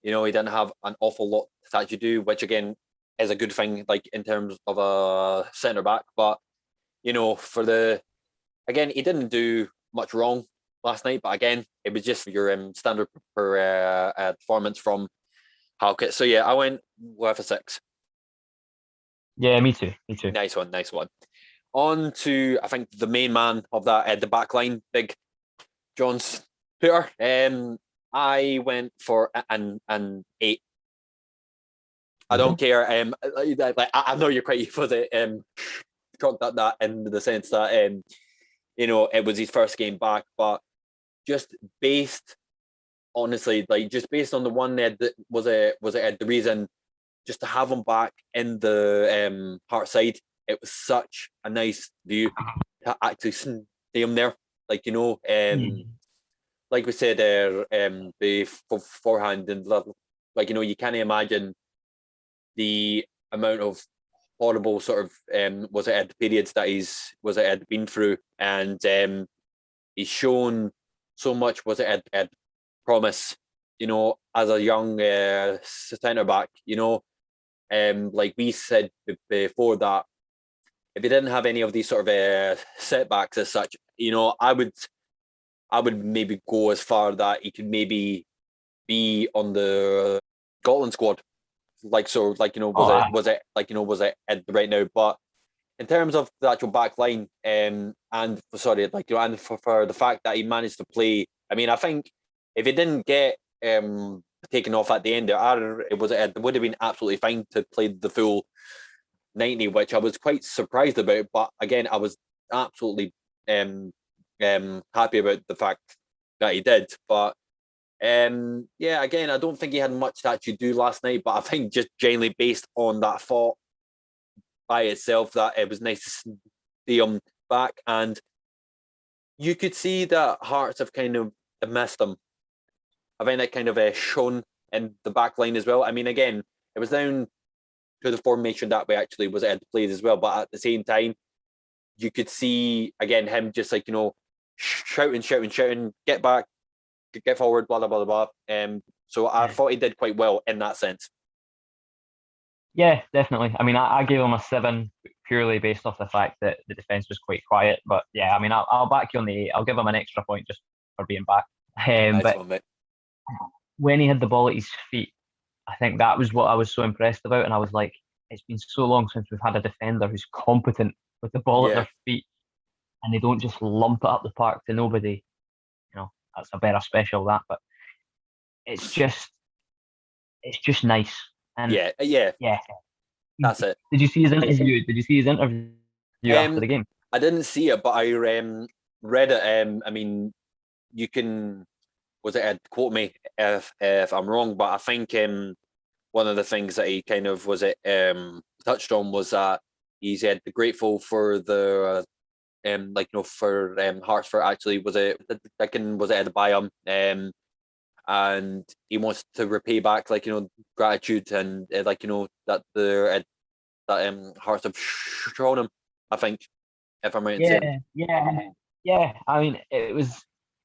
he didn't have an awful lot to actually do, which again is a good thing, like in terms of a centre back. But, he didn't do much wrong last night. But again, it was just your standard performance from Halkett. So yeah, I went with a 6. Yeah, me too. Nice one. On to, I think, the main man of that, the back line, Big John Peter. I went for an 8. I don't care. I know you're quite shocked at that in the sense that it was his first game back, but just based, honestly, just based on the one that was the reason just to have him back in the Heart side, it was such a nice view to actually see him there. Like, like we said there beforehand, and like, you can't imagine the amount of horrible sort of was it periods that had been through, and he's shown so much had promise, as a young centre back, like we said before, that if he didn't have any of these sort of setbacks as such, I would maybe go as far that he could maybe be on the Scotland squad, was it right now? But in terms of the actual back line, and sorry, and for the fact that he managed to play, I mean, I think if he didn't get taken off at the end, it would have been absolutely fine to play the full 90, which I was quite surprised about. But again, I was absolutely happy about the fact that he did. But yeah, again, I don't think he had much to actually do last night, but I think just generally based on that thought by itself, that it was nice to see him back, and you could see that Hearts have kind of missed him. I think that kind of shown in the back line as well. I mean, again, it was down to the formation that we actually had played as well, but at the same time, you could see again him just shouting, get back, get forward, blah blah blah blah. So I thought he did quite well in that sense. Yeah, definitely. I mean, I gave him a 7 purely based off the fact that the defence was quite quiet. But yeah, I mean, I'll back you on the 8. I'll give him an extra point just for being back. Nice but one, mate. When he had the ball at his feet, I think that was what I was so impressed about. And I was like, it's been so long since we've had a defender who's competent with the ball at their feet, and they don't just lump it up the park to nobody. That's a better special, that. But it's just nice. And yeah. That's it. Did you see his interview? After the game? I didn't see it, but I read it. I mean, you can quote me if I'm wrong, but I think one of the things that he kind of touched on was that he said grateful for the for Hearts for actually had to buy him, and he wants to repay back gratitude, and that the that Hearts have shown him, I think, if I'm right in saying. Yeah. I mean, it was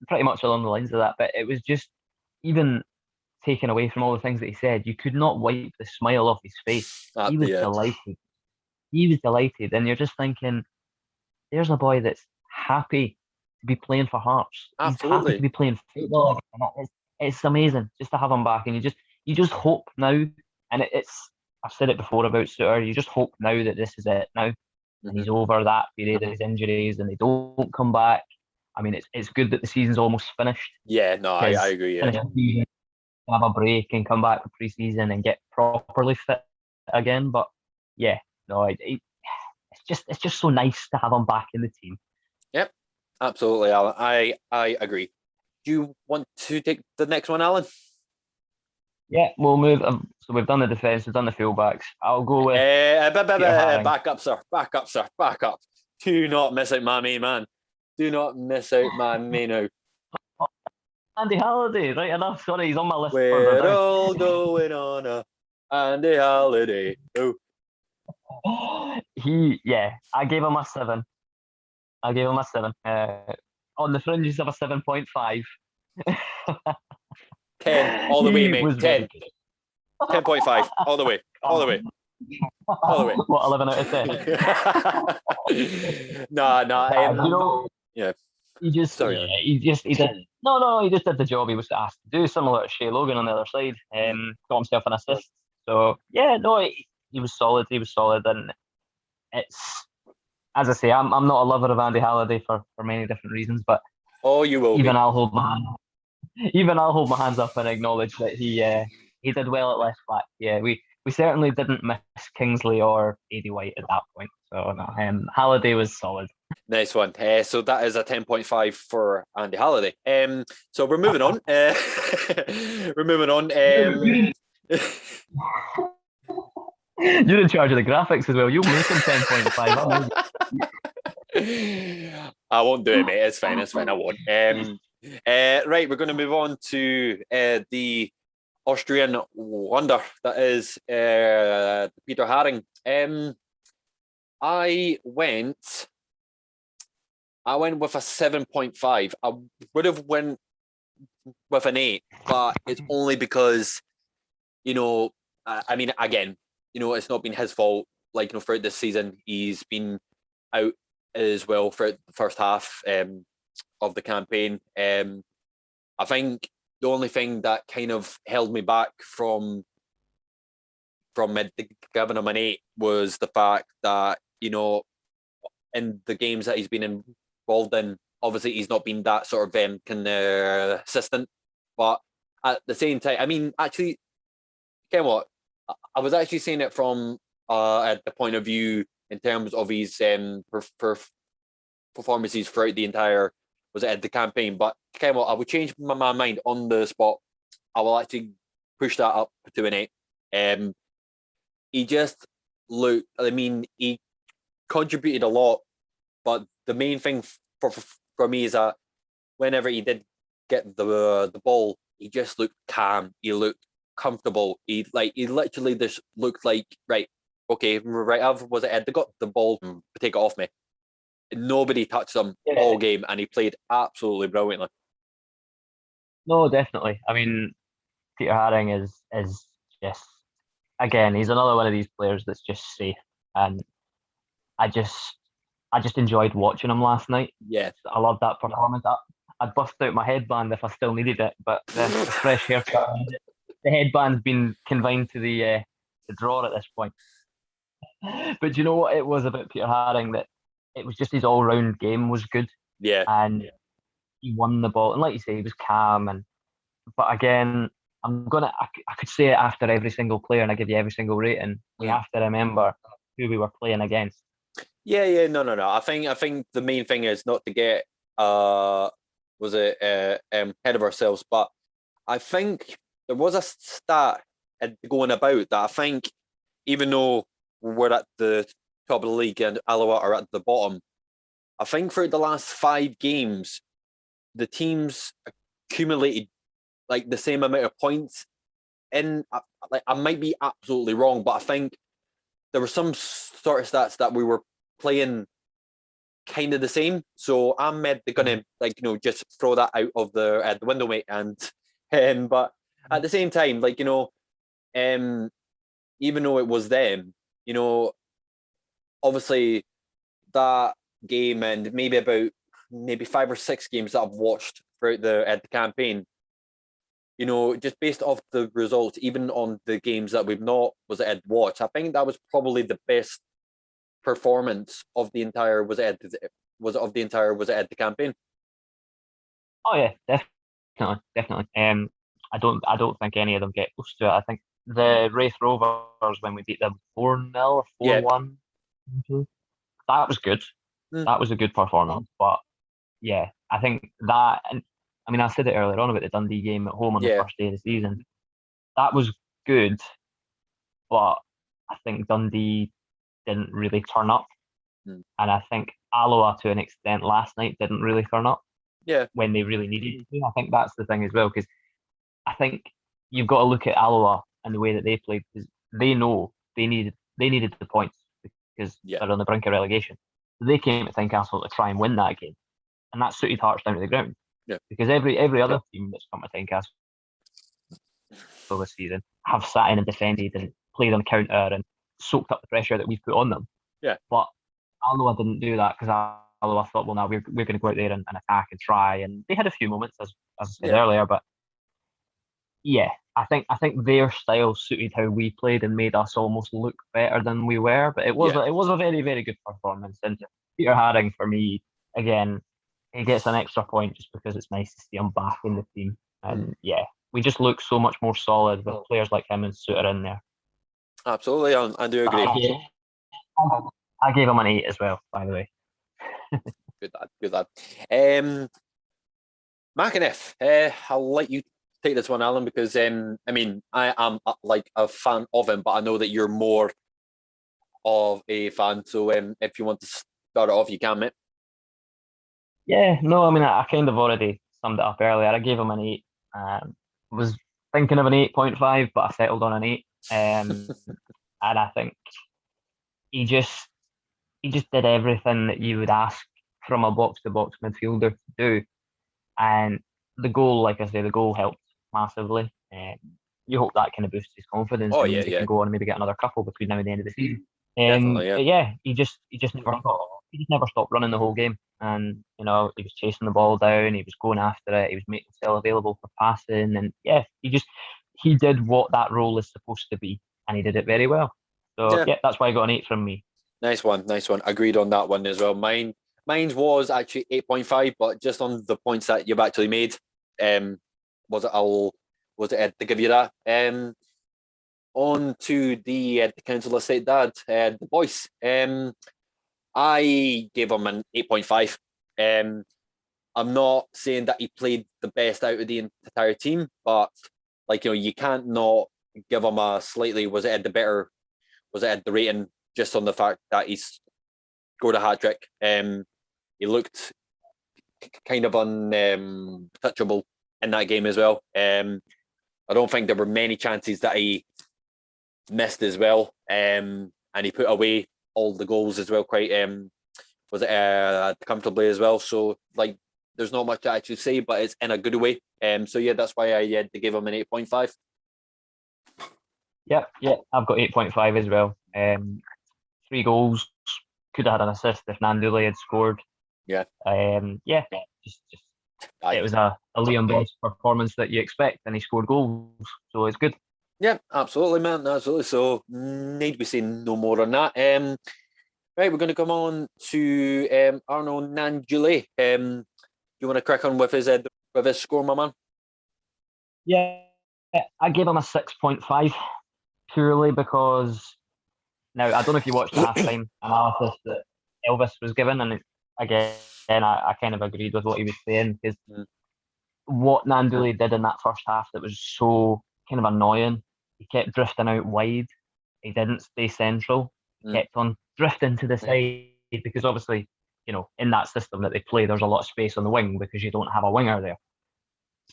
pretty much along the lines of that, but it was just, even taken away from all the things that he said, you could not wipe the smile off his face. He was delighted. He was delighted, and you're just thinking, there's a boy that's happy to be playing for Hearts. Absolutely. He's happy to be playing football. It's amazing just to have him back, and you just hope now, and I've said it before about Suter, you just hope now that this is it now, and he's over that period of his injuries, and they don't come back. I mean, it's good that the season's almost finished. Yeah, no, I agree. Yeah. Have a break and come back for pre-season and get properly fit again. But yeah, no, it's just so nice to have him back in the team. Yep, absolutely, Alan. I agree. Do you want to take the next one, Alan? Yeah, we'll move. So we've done the defence, we've done the fullbacks. I'll go with back up, sir. Back up. Do not miss out my main man. Do not miss out my main out. Andy Halliday, right enough. Sorry, he's on my list. We're all going on a Andy Halliday. Oh. I gave him a 7. On the fringes of a 7.5. 10 all the way, mate. 10. 10.5 all the way. What, 11 out of 10? No. Yeah. He just did the job he was asked to do, similar to Shea Logan on the other side. Got himself an assist. So yeah, no, he was solid. And it's, as I say, I'm not a lover of Andy Halliday for many different reasons, but you will. I'll hold my hands up and acknowledge that he did well at left back. Yeah, we certainly didn't miss Kingsley or Aidy White at that point. So no, Halliday was solid. Nice one. So that is a 10.5 for Andy Halliday. So we're moving on. You're in charge of the graphics as well. You'll make him 10.5. I won't do it, mate. It's fine. It's fine. I won't. Right, we're going to move on to the Austrian wonder that is Peter Haring. I went with a 7.5. I would have went with an 8, but it's only because, I mean, again, it's not been his fault. Like, throughout this season, he's been out as well for the first half of the campaign. I think the only thing that kind of held me back from giving him an 8 was the fact that, in the games that he's been involved in, obviously he's not been that sort of consistent. But at the same time, I mean, actually, you know what? I was actually saying it from at the point of view in terms of his performances throughout the entire the campaign. But you know what? I would change my mind on the spot. I will actually push that up to an 8. He just looked. I mean, he contributed a lot, but the main thing for me is that whenever he did get the ball, he just looked calm. He looked comfortable. He literally just looked like, right, okay, right, they got the ball, take it off me. Nobody touched him all game, and he played absolutely brilliantly. No, definitely. I mean, Peter Haring is just, again, he's another one of these players that's just safe, and I just enjoyed watching him last night. Yeah, I loved that performance. I'd bust out my headband if I still needed it, but the fresh haircut, the headband's been confined to the drawer at this point. But you know what it was about Peter Haring, that it was just his all round game was good, yeah, and he won the ball. And like you say, he was calm. But again, I could say it after every single player, and I give you every single rating. We have to remember who we were playing against. yeah. No. I think the main thing is not to get ahead of ourselves, but I think there was a stat going about that I think, even though we're at the top of the league and Alloa are at the bottom, I think for the last 5 games, the teams accumulated like the same amount of points. In like, I might be absolutely wrong, but I think there were some sort of stats that we were playing kind of the same. So I'm gonna just throw that out of the window, mate. And but at the same time, even though it was them, obviously that game and maybe 5 or 6 games that I've watched throughout the campaign, just based off the results, even on the games that we've not watched, I think that was probably the best performance of the entire the campaign. Oh yeah, definitely. I don't think any of them get close to it. I think the Wraith Rovers, when we beat them 4-0 or 4-1, that was good. That was a good performance. But yeah, I think that, and I mean, I said it earlier on about the Dundee game at home on the first day of the season. That was good, but I think Dundee didn't really turn up. And I think Alloa, to an extent, last night didn't really turn up when they really needed to. I think that's the thing as well, because I think you've got to look at Alloa and the way that they played, because they know they needed the points because they're on the brink of relegation. So they came to Tynecastle to try and win that game, and that suited Hearts down to the ground. Because every other team that's come to Tynecastle this season have sat in and defended and played on counter and soaked up the pressure that we've put on them. But Alloa didn't do that, because Alloa thought, well, now we're going to go out there and attack and try. And they had a few moments, as I said earlier, but yeah, I think their style suited how we played and made us almost look better than we were. But it was a very, very good performance. And Peter Haring, for me, again, he gets an extra point just because it's nice to see him back in the team. And yeah, we just look so much more solid with players like him and Suter in there. Absolutely, I do agree. I gave him an 8 as well, by the way. Good lad. McAniff, I'll let you take this one, Alan, because I mean, I am like a fan of him, but I know that you're more of a fan. So if you want to start it off, you can, mate. Yeah, no, I mean, I kind of already summed it up earlier. I gave him an 8. Was thinking of an 8.5, but I settled on an 8. And I think he just he just did everything that you would ask from a box to box midfielder to do. And the goal, like I say, the goal helped massively. You hope that kind of boosts his confidence Oh and yeah, means he yeah, can go on and maybe get another couple between now and the end of the season. definitely, yeah. But yeah, he just never stopped running the whole game. And he was chasing the ball down, he was going after it, he was making himself available for passing, and yeah, he did what that role is supposed to be, and he did it very well. So Yeah, yeah, that's why I got an 8 from me. nice one, nice one. Agreed on that one as well. Mine was actually 8.5, but just on the points that you've actually made, um, was it Ed to give you that? On to the council estate dad, the voice. I gave him an 8.5. I'm not saying that he played the best out of the entire team, but you can't not give him a slightly was it at the rating just on the fact that he's scored a hat trick. He looked kind of untouchable in that game as well. I don't think there were many chances that he missed as well, and he put away all the goals as well quite was it comfortably as well. So there's not much to actually say, but it's in a good way. So yeah, that's why I had to give him an 8.5. Yep, yeah, I've got 8.5 as well. 3 goals, could have had an assist if Nanduli had scored. Yeah, Yeah, just aye. it was a Liam Boyce performance that you expect, and he scored goals, so it's good. Yeah, absolutely, man, absolutely. So need we say no more on that. Right, we're going to come on to Arno Nandule. You want to crack on with his score, my man? Yeah, I gave him a 6.5 purely because now I don't know if you watched the halftime analysis that Elvis was given, and again, I kind of agreed with what he was saying because Mm, what Nanduli did in that first half that was so kind of annoying. He kept drifting out wide. He didn't stay central. He mm, kept on drifting to the side because obviously, in that system that they play, there's a lot of space on the wing because you don't have a winger there.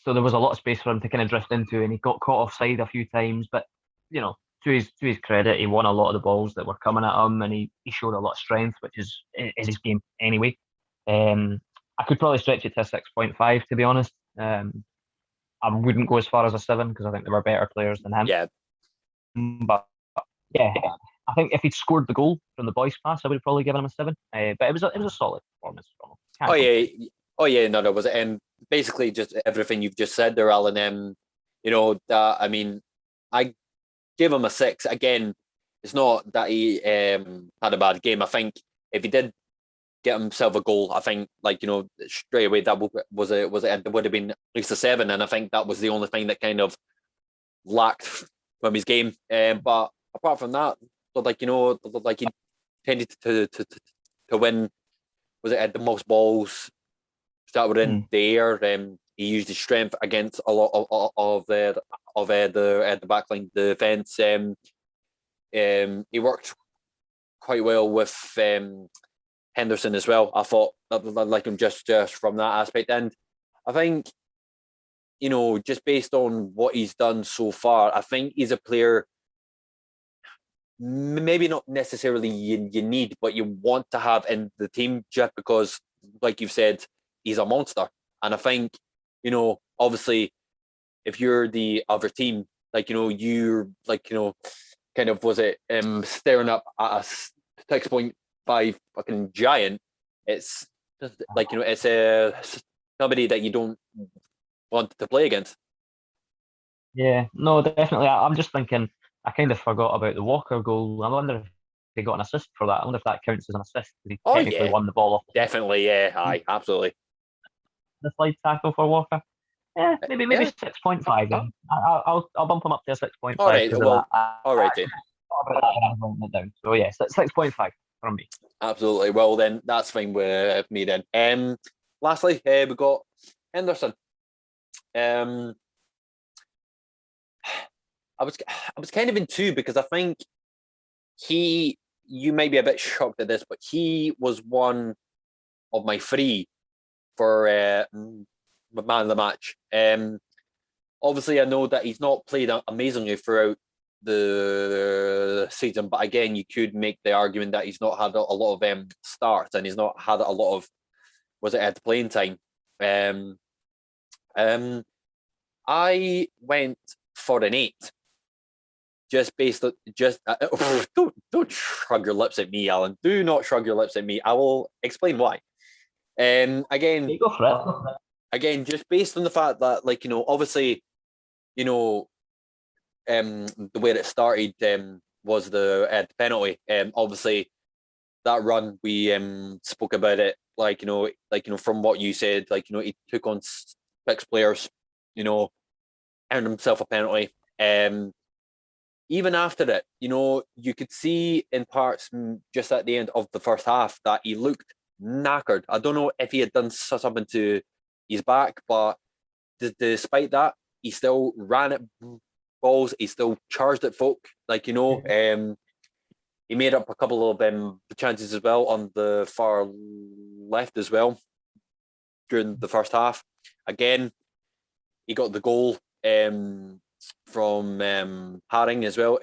So there was a lot of space for him to kind of drift into, and he got caught offside a few times. But to his credit, he won a lot of the balls that were coming at him, and he showed a lot of strength, which is his game anyway. I could probably stretch it to a 6.5, to be honest. I wouldn't go as far as a 7 because I think there were better players than him. yeah. But yeah, I think if he'd scored the goal from the boys' pass, I would have probably given him a 7. But it was a solid performance from him. Oh Can't yeah, complain. oh yeah. No, no. Was it basically just everything you've just said there, Alan? That I mean, I give him a 6. Again, it's not that he had a bad game. I think if he did get himself a goal, I think straight away that it would have been at least a 7, and I think that was the only thing that kind of lacked from his game. But apart from that, he tended to win. Was it at the most balls that were in Hmm. the air? He used his strength against a lot of the backline defense. He worked quite well with Henderson as well. I thought I like him just from that aspect, and I think just based on what he's done so far, I think he's a player maybe not necessarily you need, but you want to have in the team just because, like you've said, he's a monster. And I think, obviously, if you're the other team, you're kind of was it staring up at a 6.5 fucking giant. It's just it's somebody that you don't want to play against. Yeah, no, definitely. I'm just thinking, I kind of forgot about the Walker goal. I wonder if he got an assist for that. I wonder if that counts as an assist because he Oh technically yeah, won the ball off definitely, yeah, aye, absolutely. the slide tackle for Walker. Yeah, maybe Yeah. 6.5 then. I'll bump him up to a All 6.5 right. because of Well, that. I all righty. forgot about that when I was writing it down. So yeah, 6.5 from me. Absolutely. Well, then that's fine with me then. Lastly, we got Henderson. Um, I was kind of in two because I think he you might be a bit shocked at this, but he was one of my three for man of the match. Obviously, I know that he's not played amazingly throughout the season, but again, you could make the argument that he's not had a lot of starts and he's not had a lot of at the playing time. I went for an 8, just based on don't shrug your lips at me, Alan. Do not shrug your lips at me. I will explain why. Again, Go for it. Again, just based on the fact that, obviously, the way it started was the penalty. Obviously, that run we spoke about it. From what you said, he took on 6 players, earned himself a penalty. Even after it, you could see in parts just at the end of the first half that he looked knackered. I don't know if he had done something to his back, but despite that, he still ran at balls. He still charged at folk. He made up a couple of chances as well on the far left as well during the first half. Again, he got the goal from Haring as well.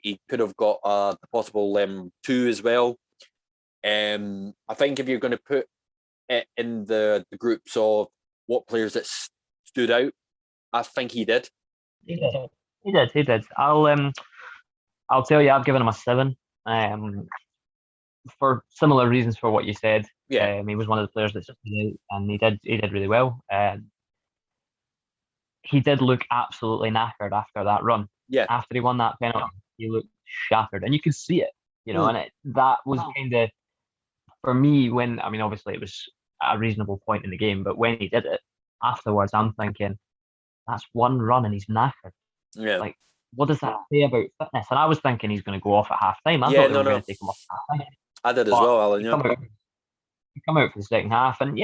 He could have got a possible 2 as well. I think if you're going to put it in the groups of what players that stood out, I think he did. He did. I'll tell you, I've given him a 7. For similar reasons for what you said. Yeah. He was one of the players that stood out, and he did really well. He did look absolutely knackered after that run. Yeah. After he won that penalty, he looked shattered, and you could see it. And that was kind of, for me, obviously it was a reasonable point in the game, but when he did it afterwards, I'm thinking, that's one run and he's knackered. Yeah. What does that say about fitness? And I was thinking he's going to go off at half time. I thought they were going to take him off at half time. I did as well, Alan. Yeah. He come out for the second half, and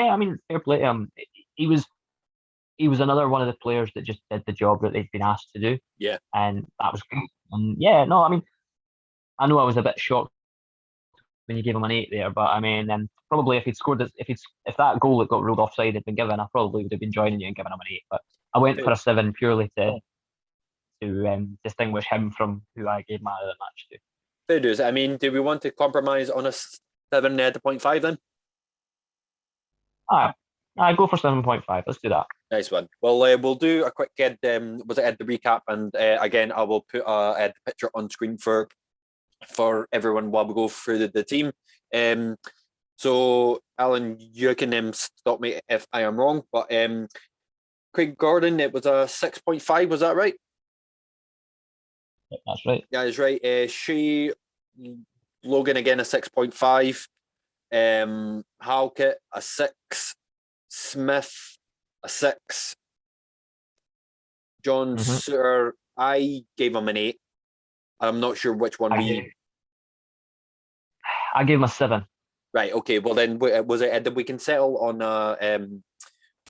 fair play to him. He was another one of the players that just did the job that they'd been asked to do. Yeah. And that was great. And I know I was a bit shocked when you gave him an 8 there, but probably if he'd scored this, if that goal that got ruled offside had been given, I probably would have been joining you and giving him an 8. But I went for a 7 purely to distinguish him from who I gave man of the match to. Fair dues. Do we want to compromise on a 7 to 0.5 then? I go for 7.5. Let's do that. Nice one. Well, we'll do a quick the recap, and again, I will put the picture on screen for everyone while we go through the team. So, Alan, you can stop me if I am wrong, but Craig Gordon, it was a 6.5. Was that right? That's right. Yeah, that's right. Shea Logan again a 6.5. Halkett a 6. Smith a 6. John Suter, I gave him an 8. I'm not sure which one I gave him a 7. Right. Okay. Well, then was it? We can settle on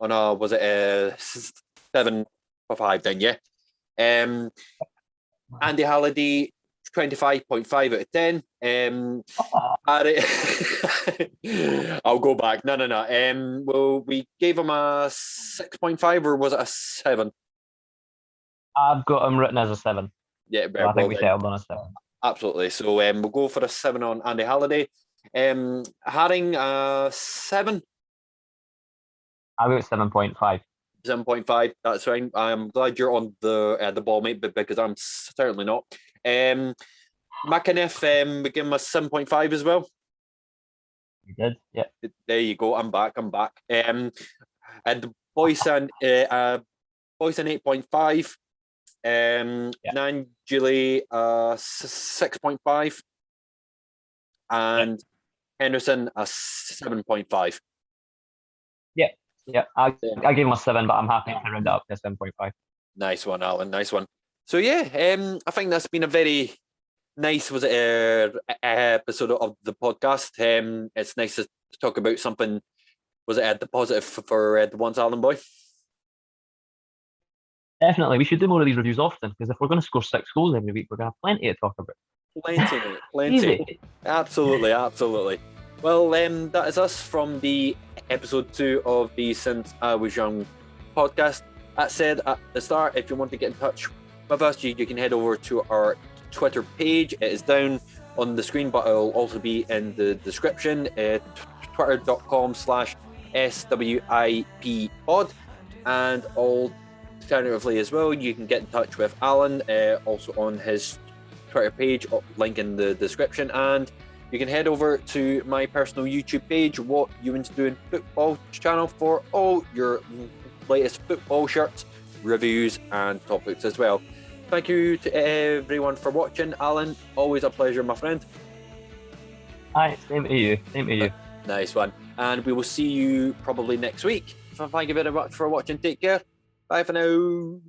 was it a 7.5 then? Yeah. Andy Halliday, 25.5 out of 10. I'll go back. No. Well, we gave him a 6.5, or was it a 7? I've got him written as a 7. Yeah, so I think we settled on a 7. Absolutely. So we'll go for a 7 on Andy Halliday. Haring, 7. I wrote 7.5. 7.5. That's fine. I'm glad you're on the ball, mate, because I'm certainly not. McAniff, we give him a 7.5 as well. You did, yeah. There you go. I'm back. And Boyson 8.5. Nangeli 6.5. And Henderson a 7.5. Yeah, I gave him a 7, but I'm happy to round it up to 7.5. Nice one, Alan. Nice one. So yeah, I think that's been a very nice episode of the podcast. It's nice to talk about something. The positive for the ones, Alan boy? Definitely, we should do more of these reviews often, because if we're going to score 6 goals every week, we're going to have plenty to talk about. Plenty, mate. Plenty. Easy. Absolutely. Well, that is us from the episode 2 of the Since I Was Young podcast. That said, at the start, if you want to get in touch with us, you can head over to our Twitter page. It is down on the screen, but it'll also be in the description. Twitter.com/SWIP-pod. And alternatively as well, you can get in touch with Alan, also on his Twitter page, link in the description. And you can head over to my personal YouTube page, What Ewan's Doing Football channel, for all your latest football shirts, reviews, and topics as well. Thank you to everyone for watching. Alan, always a pleasure, my friend. Aye, same to you. Nice one. And we will see you probably next week. So thank you very much for watching. Take care. Bye for now.